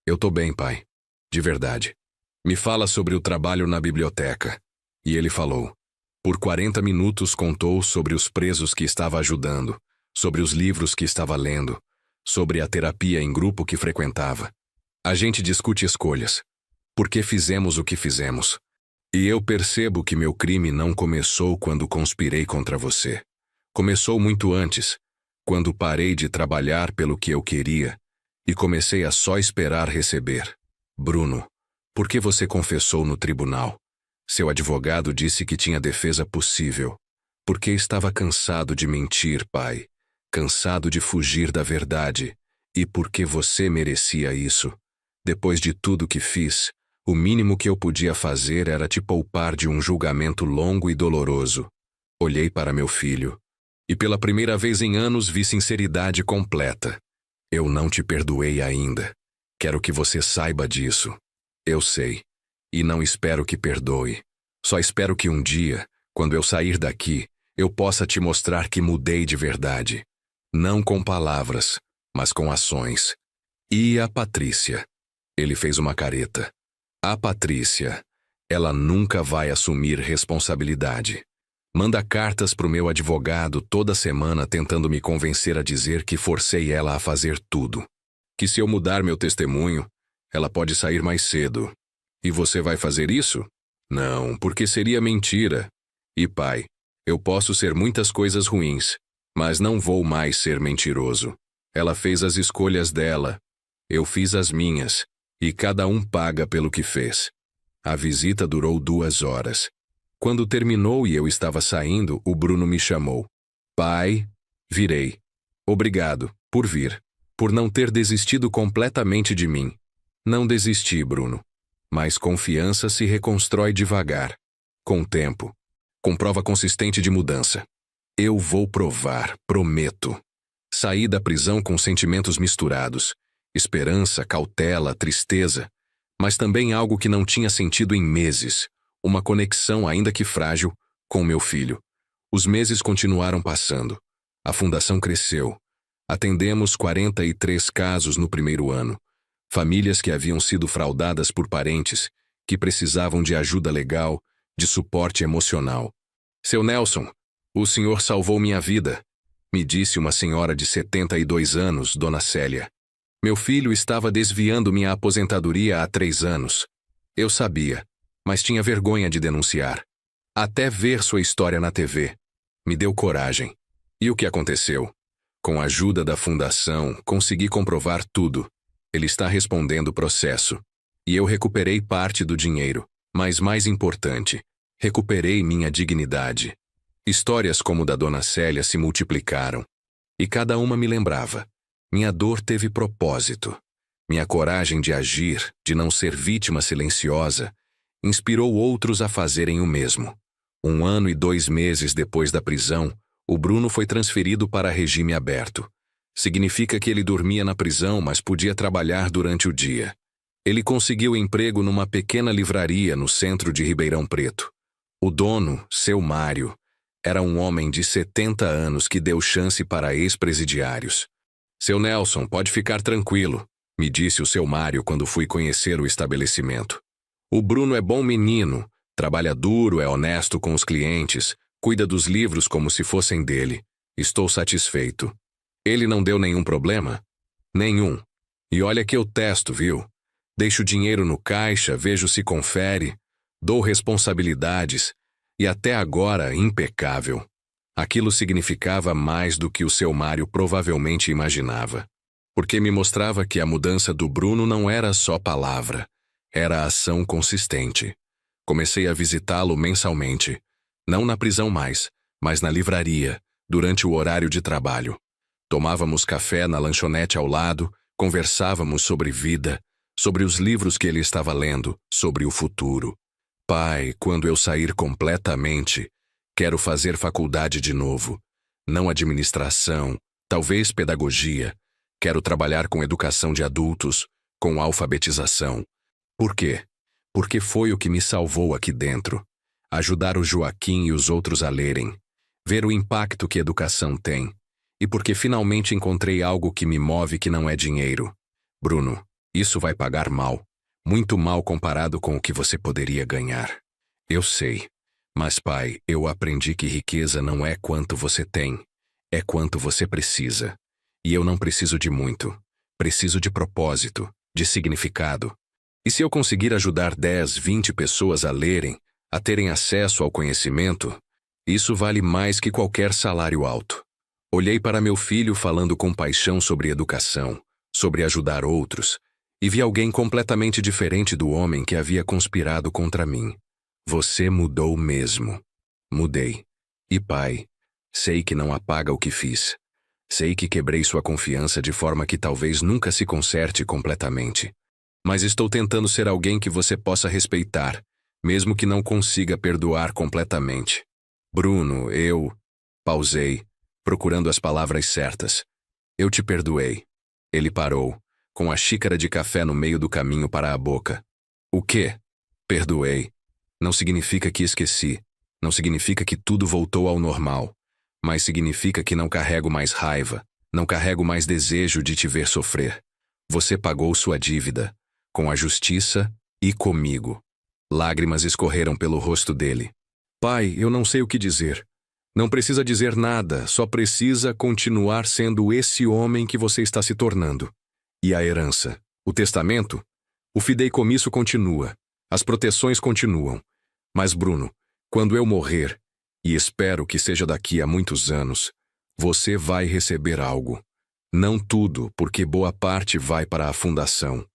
eu tô bem, pai. De verdade. Me fala sobre o trabalho na biblioteca. E ele falou. Por 40 minutos contou sobre os presos que estava ajudando, sobre os livros que estava lendo, sobre a terapia em grupo que frequentava. A gente discute escolhas. Por que fizemos o que fizemos? E eu percebo que meu crime não começou quando conspirei contra você. Começou muito antes, quando parei de trabalhar pelo que eu queria e comecei a só esperar receber. Bruno, por que você confessou no tribunal? Seu advogado disse que tinha defesa possível. Porque estava cansado de mentir, pai. Cansado de fugir da verdade. E porque você merecia isso. Depois de tudo que fiz, o mínimo que eu podia fazer era te poupar de um julgamento longo e doloroso. Olhei para meu filho. E pela primeira vez em anos vi sinceridade completa. Eu não te perdoei ainda. Quero que você saiba disso. Eu sei. E não espero que perdoe. Só espero que um dia, quando eu sair daqui, eu possa te mostrar que mudei de verdade. Não com palavras, mas com ações. E a Patrícia? Ele fez uma careta. A Patrícia, ela nunca vai assumir responsabilidade. Manda cartas pro meu advogado toda semana tentando me convencer a dizer que forcei ela a fazer tudo. Que se eu mudar meu testemunho, ela pode sair mais cedo. E você vai fazer isso? Não, porque seria mentira. E pai, eu posso ser muitas coisas ruins, mas não vou mais ser mentiroso. Ela fez as escolhas dela, eu fiz as minhas, e cada um paga pelo que fez. A visita durou 2 horas. Quando terminou e eu estava saindo, o Bruno me chamou. Pai, virei. Obrigado, por vir. Por não ter desistido completamente de mim. Não desisti, Bruno. Mas confiança se reconstrói devagar. Com o tempo. Com prova consistente de mudança. Eu vou provar, prometo. Saí da prisão com sentimentos misturados. Esperança, cautela, tristeza. Mas também algo que não tinha sentido em meses. Uma conexão, ainda que frágil, com meu filho. Os meses continuaram passando. A fundação cresceu. Atendemos 43 casos no primeiro ano. Famílias que haviam sido fraudadas por parentes, que precisavam de ajuda legal, de suporte emocional. Seu Nelson, o senhor salvou minha vida, me disse uma senhora de 72 anos, Dona Célia. Meu filho estava desviando minha aposentadoria há 3 anos. Eu sabia, mas tinha vergonha de denunciar. Até ver sua história na TV. Me deu coragem. E o que aconteceu? Com a ajuda da fundação, consegui comprovar tudo. Ele está respondendo o processo. E eu recuperei parte do dinheiro. Mas mais importante, recuperei minha dignidade. Histórias como da Dona Célia se multiplicaram. E cada uma me lembrava. Minha dor teve propósito. Minha coragem de agir, de não ser vítima silenciosa, inspirou outros a fazerem o mesmo. 1 ano e 2 meses depois da prisão, o Bruno foi transferido para regime aberto. Significa que ele dormia na prisão, mas podia trabalhar durante o dia. Ele conseguiu emprego numa pequena livraria no centro de Ribeirão Preto. O dono, seu Mário, era um homem de 70 anos que deu chance para ex-presidiários. Seu Nelson, pode ficar tranquilo, me disse o seu Mário quando fui conhecer o estabelecimento. O Bruno é bom menino, trabalha duro, é honesto com os clientes, cuida dos livros como se fossem dele. Estou satisfeito. Ele não deu nenhum problema? Nenhum. E olha que eu testo, viu? Deixo dinheiro no caixa, vejo se confere, dou responsabilidades, e até agora impecável. Aquilo significava mais do que o seu Mário provavelmente imaginava. Porque me mostrava que a mudança do Bruno não era só palavra, era ação consistente. Comecei a visitá-lo mensalmente, não na prisão mais, mas na livraria, durante o horário de trabalho. Tomávamos café na lanchonete ao lado, conversávamos sobre vida, sobre os livros que ele estava lendo, sobre o futuro. Pai, quando eu sair completamente, quero fazer faculdade de novo. Não administração, talvez pedagogia. Quero trabalhar com educação de adultos, com alfabetização. Por quê? Porque foi o que me salvou aqui dentro. Ajudar o Joaquim e os outros a lerem. Ver o impacto que educação tem. E porque finalmente encontrei algo que me move que não é dinheiro. Bruno, isso vai pagar mal. Muito mal comparado com o que você poderia ganhar. Eu sei. Mas, pai, eu aprendi que riqueza não é quanto você tem. É quanto você precisa. E eu não preciso de muito. Preciso de propósito, de significado. E se eu conseguir ajudar 10, 20 pessoas a lerem, a terem acesso ao conhecimento, isso vale mais que qualquer salário alto. Olhei para meu filho falando com paixão sobre educação, sobre ajudar outros, e vi alguém completamente diferente do homem que havia conspirado contra mim. Você mudou mesmo. Mudei. E pai, sei que não apaga o que fiz. Sei que quebrei sua confiança de forma que talvez nunca se conserte completamente. Mas estou tentando ser alguém que você possa respeitar, mesmo que não consiga perdoar completamente. Bruno, eu... Pausei, procurando as palavras certas. Eu te perdoei. Ele parou, com a xícara de café no meio do caminho para a boca. O quê? Perdoei. Não significa que esqueci. Não significa que tudo voltou ao normal. Mas significa que não carrego mais raiva. Não carrego mais desejo de te ver sofrer. Você pagou sua dívida. Com a justiça e comigo. Lágrimas escorreram pelo rosto dele. Pai, eu não sei o que dizer. Não precisa dizer nada, só precisa continuar sendo esse homem que você está se tornando. E a herança? O testamento? O fideicomisso continua. As proteções continuam. Mas, Bruno, quando eu morrer, e espero que seja daqui a muitos anos, você vai receber algo. Não tudo, porque boa parte vai para a fundação.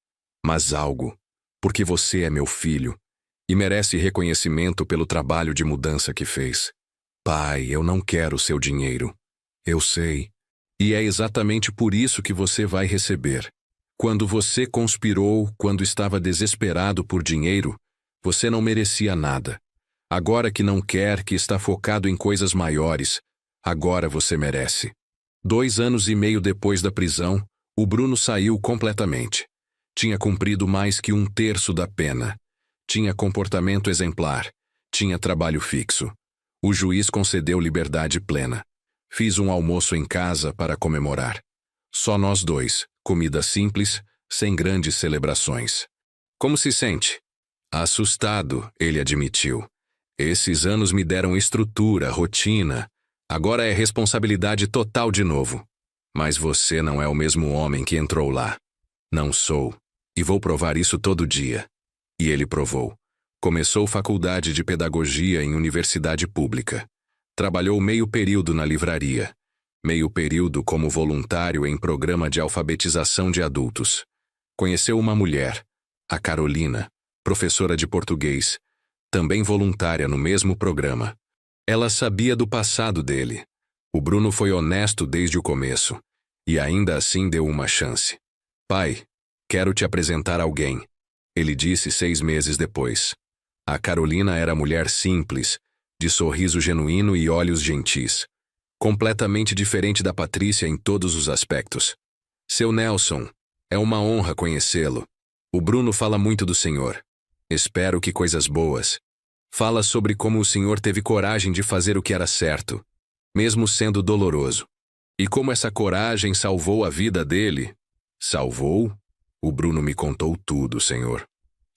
Mas algo, porque você é meu filho, e merece reconhecimento pelo trabalho de mudança que fez. Pai, eu não quero seu dinheiro. Eu sei. E é exatamente por isso que você vai receber. Quando você conspirou, quando estava desesperado por dinheiro, você não merecia nada. Agora que não quer, que está focado em coisas maiores, agora você merece. 2 anos e meio depois da prisão, o Bruno saiu completamente. Tinha cumprido mais que 1/3 da pena. Tinha comportamento exemplar. Tinha trabalho fixo. O juiz concedeu liberdade plena. Fiz um almoço em casa para comemorar. Só nós dois, comida simples, sem grandes celebrações. Como se sente? Assustado, ele admitiu. Esses anos me deram estrutura, rotina. Agora é responsabilidade total de novo. Mas você não é o mesmo homem que entrou lá. Não sou. E vou provar isso todo dia. E ele provou. Começou faculdade de pedagogia em universidade pública. Trabalhou meio período na livraria. Meio período como voluntário em programa de alfabetização de adultos. Conheceu uma mulher, a Carolina, professora de português, também voluntária no mesmo programa. Ela sabia do passado dele. O Bruno foi honesto desde o começo. E ainda assim deu uma chance. Pai, quero te apresentar alguém. Ele disse 6 meses depois. A Carolina era mulher simples, de sorriso genuíno e olhos gentis. completamente diferente da Patrícia em todos os aspectos. Seu Nelson, é uma honra conhecê-lo. O Bruno fala muito do senhor. Espero que coisas boas. Fala sobre como o senhor teve coragem de fazer o que era certo, mesmo sendo doloroso. E como essa coragem salvou a vida dele. Salvou? O Bruno me contou tudo, senhor.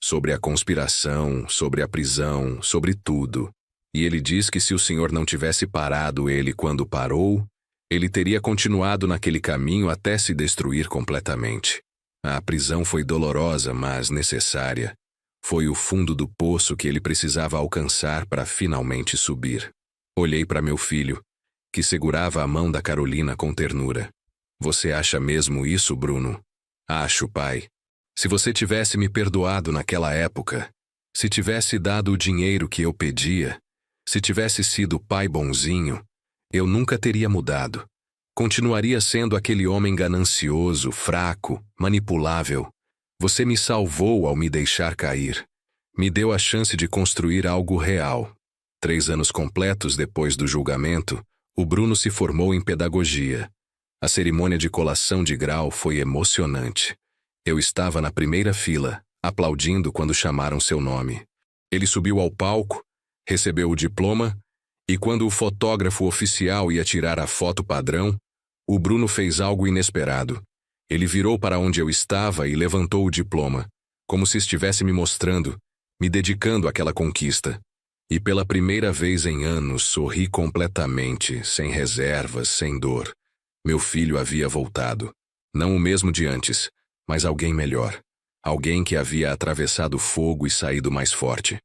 Sobre a conspiração, sobre a prisão, sobre tudo. E ele diz que se o senhor não tivesse parado ele quando parou, ele teria continuado naquele caminho até se destruir completamente. A prisão foi dolorosa, mas necessária. Foi o fundo do poço que ele precisava alcançar para finalmente subir. Olhei para meu filho, que segurava a mão da Carolina com ternura. Você acha mesmo isso, Bruno? Acho, pai. Se você tivesse me perdoado naquela época, se tivesse dado o dinheiro que eu pedia, se tivesse sido pai bonzinho, eu nunca teria mudado. Continuaria sendo aquele homem ganancioso, fraco, manipulável. Você me salvou ao me deixar cair. Me deu a chance de construir algo real. 3 anos completos depois do julgamento, o Bruno se formou em pedagogia. A cerimônia de colação de grau foi emocionante. Eu estava na primeira fila, aplaudindo quando chamaram seu nome. Ele subiu ao palco, recebeu o diploma, e quando o fotógrafo oficial ia tirar a foto padrão, o Bruno fez algo inesperado. Ele virou para onde eu estava e levantou o diploma, como se estivesse me mostrando, me dedicando àquela conquista. E pela primeira vez em anos sorri completamente, sem reservas, sem dor. Meu filho havia voltado. Não o mesmo de antes, mas alguém melhor. Alguém que havia atravessado fogo e saído mais forte.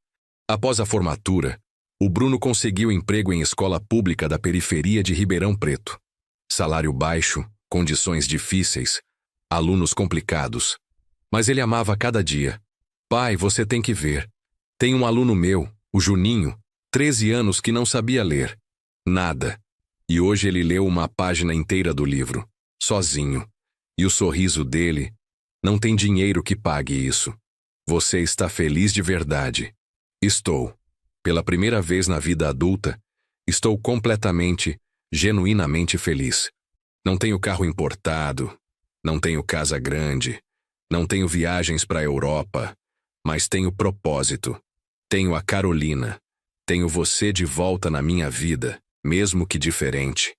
Após a formatura, o Bruno conseguiu emprego em escola pública da periferia de Ribeirão Preto. Salário baixo, condições difíceis, alunos complicados. Mas ele amava cada dia. Pai, você tem que ver. Tem um aluno meu, o Juninho, 13 anos, que não sabia ler. Nada. E hoje ele leu uma página inteira do livro, sozinho. E o sorriso dele, não tem dinheiro que pague isso. Você está feliz de verdade. Estou. Pela primeira vez na vida adulta, estou completamente, genuinamente feliz. Não tenho carro importado, não tenho casa grande, não tenho viagens para a Europa, mas tenho propósito. Tenho a Carolina. Tenho você de volta na minha vida, mesmo que diferente.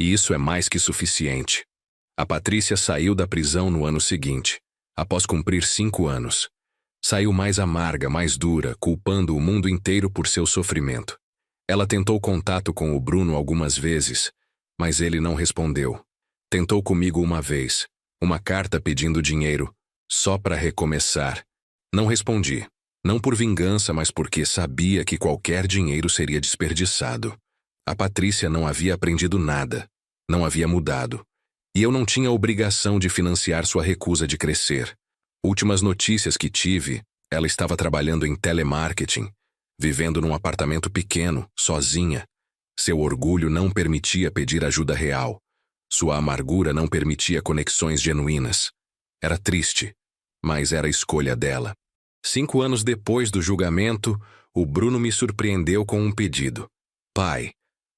E isso é mais que suficiente. A Patrícia saiu da prisão no ano seguinte, após cumprir 5 anos. Saiu mais amarga, mais dura, culpando o mundo inteiro por seu sofrimento. Ela tentou contato com o Bruno algumas vezes, mas ele não respondeu. Tentou comigo uma vez, uma carta pedindo dinheiro, só para recomeçar. Não respondi. Não por vingança, mas porque sabia que qualquer dinheiro seria desperdiçado. A Patrícia não havia aprendido nada, não havia mudado. E eu não tinha obrigação de financiar sua recusa de crescer. Últimas notícias que tive, ela estava trabalhando em telemarketing, vivendo num apartamento pequeno, sozinha. Seu orgulho não permitia pedir ajuda real. Sua amargura não permitia conexões genuínas. Era triste, mas era a escolha dela. 5 anos depois do julgamento, o Bruno me surpreendeu com um pedido. Pai,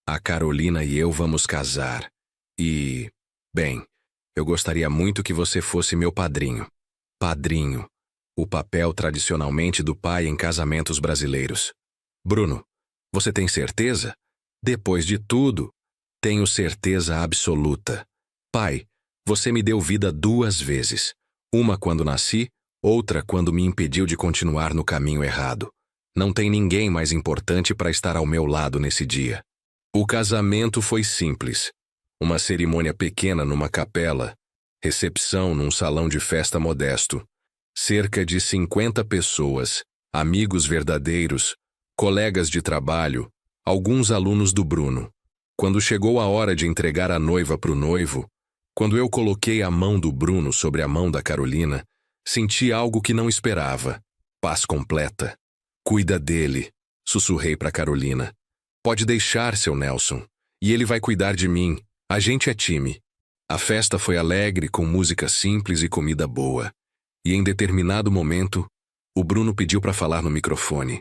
a Carolina e eu vamos casar. E, bem, eu gostaria muito que você fosse meu padrinho. Padrinho, o papel tradicionalmente do pai em casamentos brasileiros. Bruno, você tem certeza? Depois de tudo, tenho certeza absoluta. Pai, você me deu vida 2 vezes. Uma quando nasci, outra quando me impediu de continuar no caminho errado. Não tem ninguém mais importante para estar ao meu lado nesse dia. O casamento foi simples. Uma cerimônia pequena numa capela, recepção num salão de festa modesto. Cerca de 50 pessoas, amigos verdadeiros, colegas de trabalho, alguns alunos do Bruno. Quando chegou a hora de entregar a noiva para o noivo, quando eu coloquei a mão do Bruno sobre a mão da Carolina, senti algo que não esperava. Paz completa. Cuida dele, sussurrei para Carolina. Pode deixar, seu Nelson, e ele vai cuidar de mim. A gente é time. A festa foi alegre, com música simples e comida boa. E em determinado momento, o Bruno pediu para falar no microfone.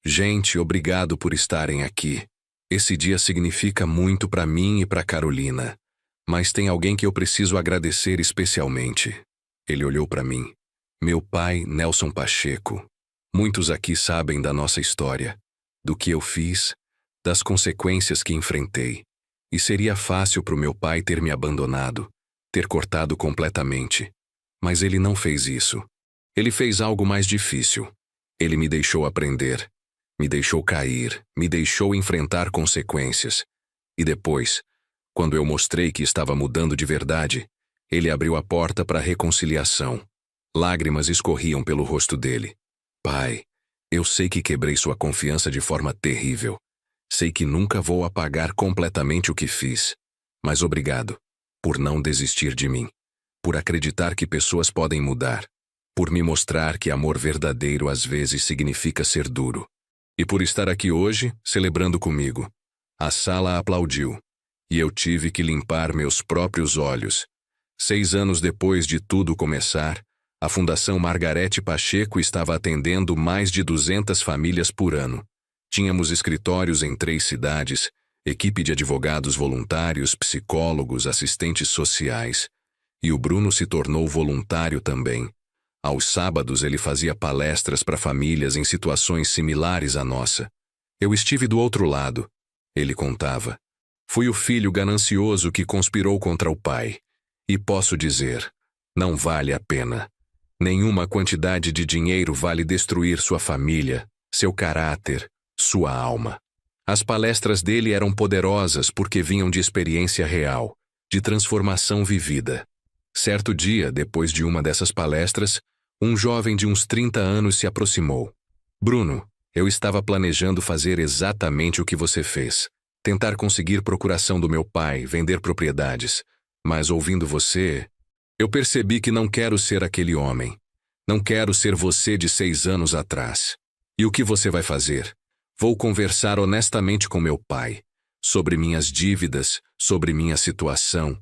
Gente, obrigado por estarem aqui. Esse dia significa muito para mim e para Carolina. Mas tem alguém que eu preciso agradecer especialmente. Ele olhou para mim. Meu pai, Nelson Pacheco. Muitos aqui sabem da nossa história, do que eu fiz, das consequências que enfrentei. E seria fácil para o meu pai ter me abandonado, ter cortado completamente. Mas ele não fez isso. Ele fez algo mais difícil. Ele me deixou aprender, me deixou cair, me deixou enfrentar consequências. E depois, quando eu mostrei que estava mudando de verdade, ele abriu a porta para a reconciliação. Lágrimas escorriam pelo rosto dele. Pai, eu sei que quebrei sua confiança de forma terrível. Sei que nunca vou apagar completamente o que fiz. Mas obrigado por não desistir de mim, por acreditar que pessoas podem mudar, por me mostrar que amor verdadeiro às vezes significa ser duro. E por estar aqui hoje, celebrando comigo. A sala aplaudiu. E eu tive que limpar meus próprios olhos. 6 anos depois de tudo começar, a Fundação Margarete Pacheco estava atendendo mais de 200 famílias por ano. Tínhamos escritórios em 3 cidades, equipe de advogados voluntários, psicólogos, assistentes sociais. E o Bruno se tornou voluntário também. Aos sábados ele fazia palestras para famílias em situações similares à nossa. Eu estive do outro lado. Ele contava. Fui o filho ganancioso que conspirou contra o pai. E posso dizer, não vale a pena. Nenhuma quantidade de dinheiro vale destruir sua família, seu caráter, sua alma. As palestras dele eram poderosas porque vinham de experiência real, de transformação vivida. Certo dia, depois de uma dessas palestras, um jovem de uns 30 anos se aproximou. Bruno, eu estava planejando fazer exatamente o que você fez. Tentar conseguir procuração do meu pai, vender propriedades. Mas ouvindo você, eu percebi que não quero ser aquele homem. Não quero ser você de 6 anos atrás. E o que você vai fazer? Vou conversar honestamente com meu pai, sobre minhas dívidas, sobre minha situação,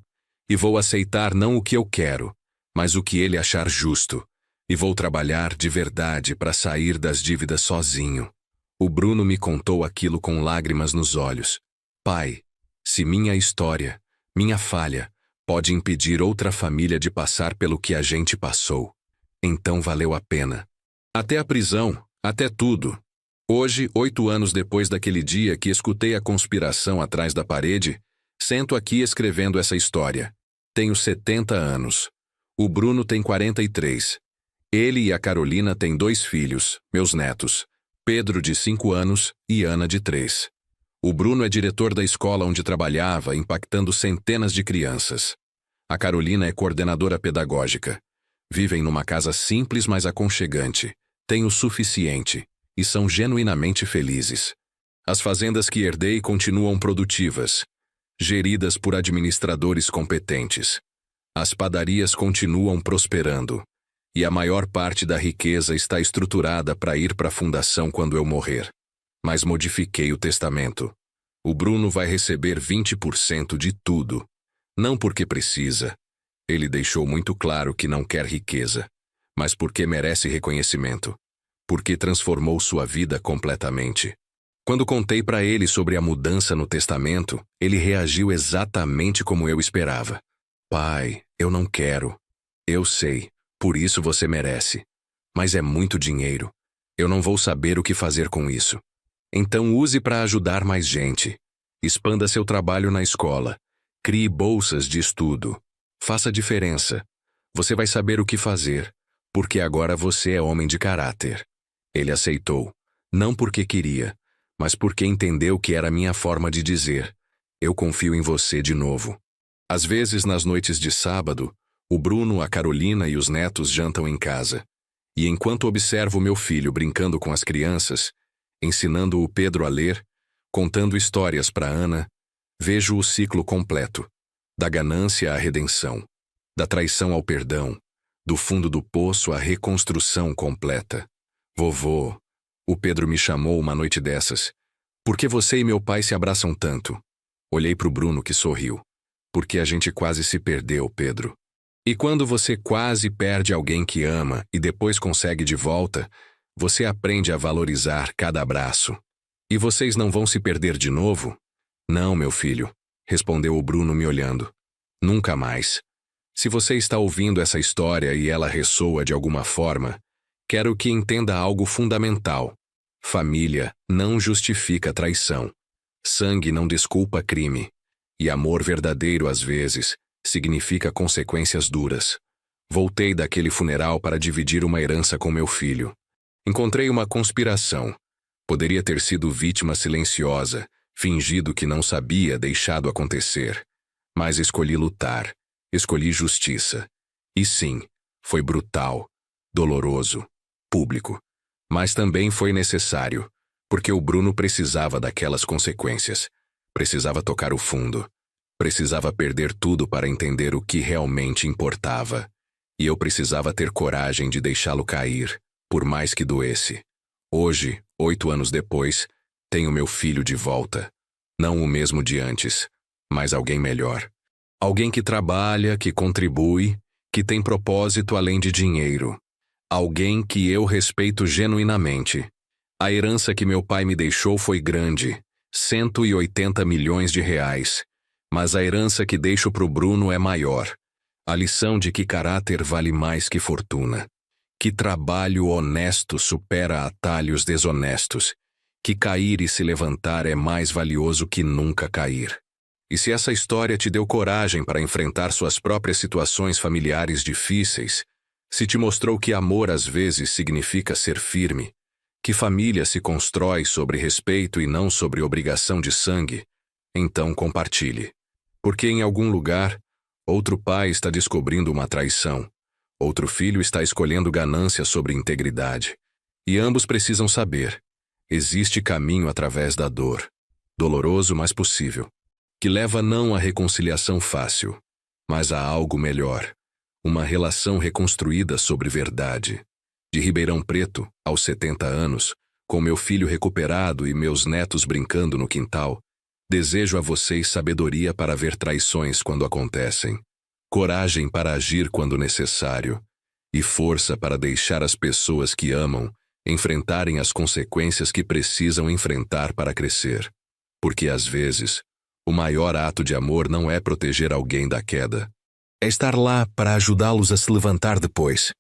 e vou aceitar não o que eu quero, mas o que ele achar justo. E vou trabalhar de verdade para sair das dívidas sozinho. O Bruno me contou aquilo com lágrimas nos olhos. Pai, se minha história, minha falha, pode impedir outra família de passar pelo que a gente passou, então valeu a pena. Até a prisão, até tudo. Hoje, 8 anos depois daquele dia que escutei a conspiração atrás da parede, sento aqui escrevendo essa história. Tenho 70 anos. O Bruno tem 43. Ele e a Carolina têm 2 filhos, meus netos, Pedro de 5 anos e Ana de 3. O Bruno é diretor da escola onde trabalhava, impactando centenas de crianças. A Carolina é coordenadora pedagógica. Vivem numa casa simples, mas aconchegante. Têm o suficiente e são genuinamente felizes. As fazendas que herdei continuam produtivas, geridas por administradores competentes. As padarias continuam prosperando. E a maior parte da riqueza está estruturada para ir para a fundação quando eu morrer. Mas modifiquei o testamento. O Bruno vai receber 20% de tudo. Não porque precisa. Ele deixou muito claro que não quer riqueza, mas porque merece reconhecimento. Porque transformou sua vida completamente. Quando contei para ele sobre a mudança no testamento, ele reagiu exatamente como eu esperava. Pai, eu não quero. Eu sei, por isso você merece. Mas é muito dinheiro. Eu não vou saber o que fazer com isso. Então use para ajudar mais gente. Expanda seu trabalho na escola. Crie bolsas de estudo. Faça diferença. Você vai saber o que fazer, porque agora você é homem de caráter. Ele aceitou, não porque queria, mas porque entendeu que era minha forma de dizer: eu confio em você de novo. Às vezes, nas noites de sábado, o Bruno, a Carolina e os netos jantam em casa. E enquanto observo meu filho brincando com as crianças, ensinando o Pedro a ler, contando histórias para Ana, vejo o ciclo completo, da ganância à redenção, da traição ao perdão, do fundo do poço à reconstrução completa. Vovô, o Pedro me chamou uma noite dessas. Por que você e meu pai se abraçam tanto? Olhei para o Bruno que sorriu. Porque a gente quase se perdeu, Pedro. E quando você quase perde alguém que ama e depois consegue de volta, você aprende a valorizar cada abraço. E vocês não vão se perder de novo? Não, meu filho, respondeu o Bruno me olhando. Nunca mais. Se você está ouvindo essa história e ela ressoa de alguma forma, quero que entenda algo fundamental. Família não justifica traição. Sangue não desculpa crime. E amor verdadeiro, às vezes, significa consequências duras. Voltei daquele funeral para dividir uma herança com meu filho. Encontrei uma conspiração. Poderia ter sido vítima silenciosa, fingido que não sabia, deixado acontecer. Mas escolhi lutar. Escolhi justiça. E sim, foi brutal, doloroso, público. Mas também foi necessário, porque o Bruno precisava daquelas consequências. Precisava tocar o fundo. Precisava perder tudo para entender o que realmente importava. E eu precisava ter coragem de deixá-lo cair, por mais que doesse. Hoje, 8 anos depois, tenho meu filho de volta. Não o mesmo de antes, mas alguém melhor. Alguém que trabalha, que contribui, que tem propósito além de dinheiro. Alguém que eu respeito genuinamente. A herança que meu pai me deixou foi grande, 180 milhões de reais. Mas a herança que deixo pro Bruno é maior. A lição de que caráter vale mais que fortuna. Que trabalho honesto supera atalhos desonestos. Que cair e se levantar é mais valioso que nunca cair. E se essa história te deu coragem para enfrentar suas próprias situações familiares difíceis, se te mostrou que amor às vezes significa ser firme, que família se constrói sobre respeito e não sobre obrigação de sangue, então compartilhe. Porque em algum lugar, outro pai está descobrindo uma traição, outro filho está escolhendo ganância sobre integridade. E ambos precisam saber, existe caminho através da dor, doloroso mas possível, que leva não à reconciliação fácil, mas a algo melhor, uma relação reconstruída sobre verdade. De Ribeirão Preto, aos 70 anos, com meu filho recuperado e meus netos brincando no quintal, desejo a vocês sabedoria para ver traições quando acontecem, coragem para agir quando necessário, e força para deixar as pessoas que amam enfrentarem as consequências que precisam enfrentar para crescer. Porque às vezes, o maior ato de amor não é proteger alguém da queda. É estar lá para ajudá-los a se levantar depois.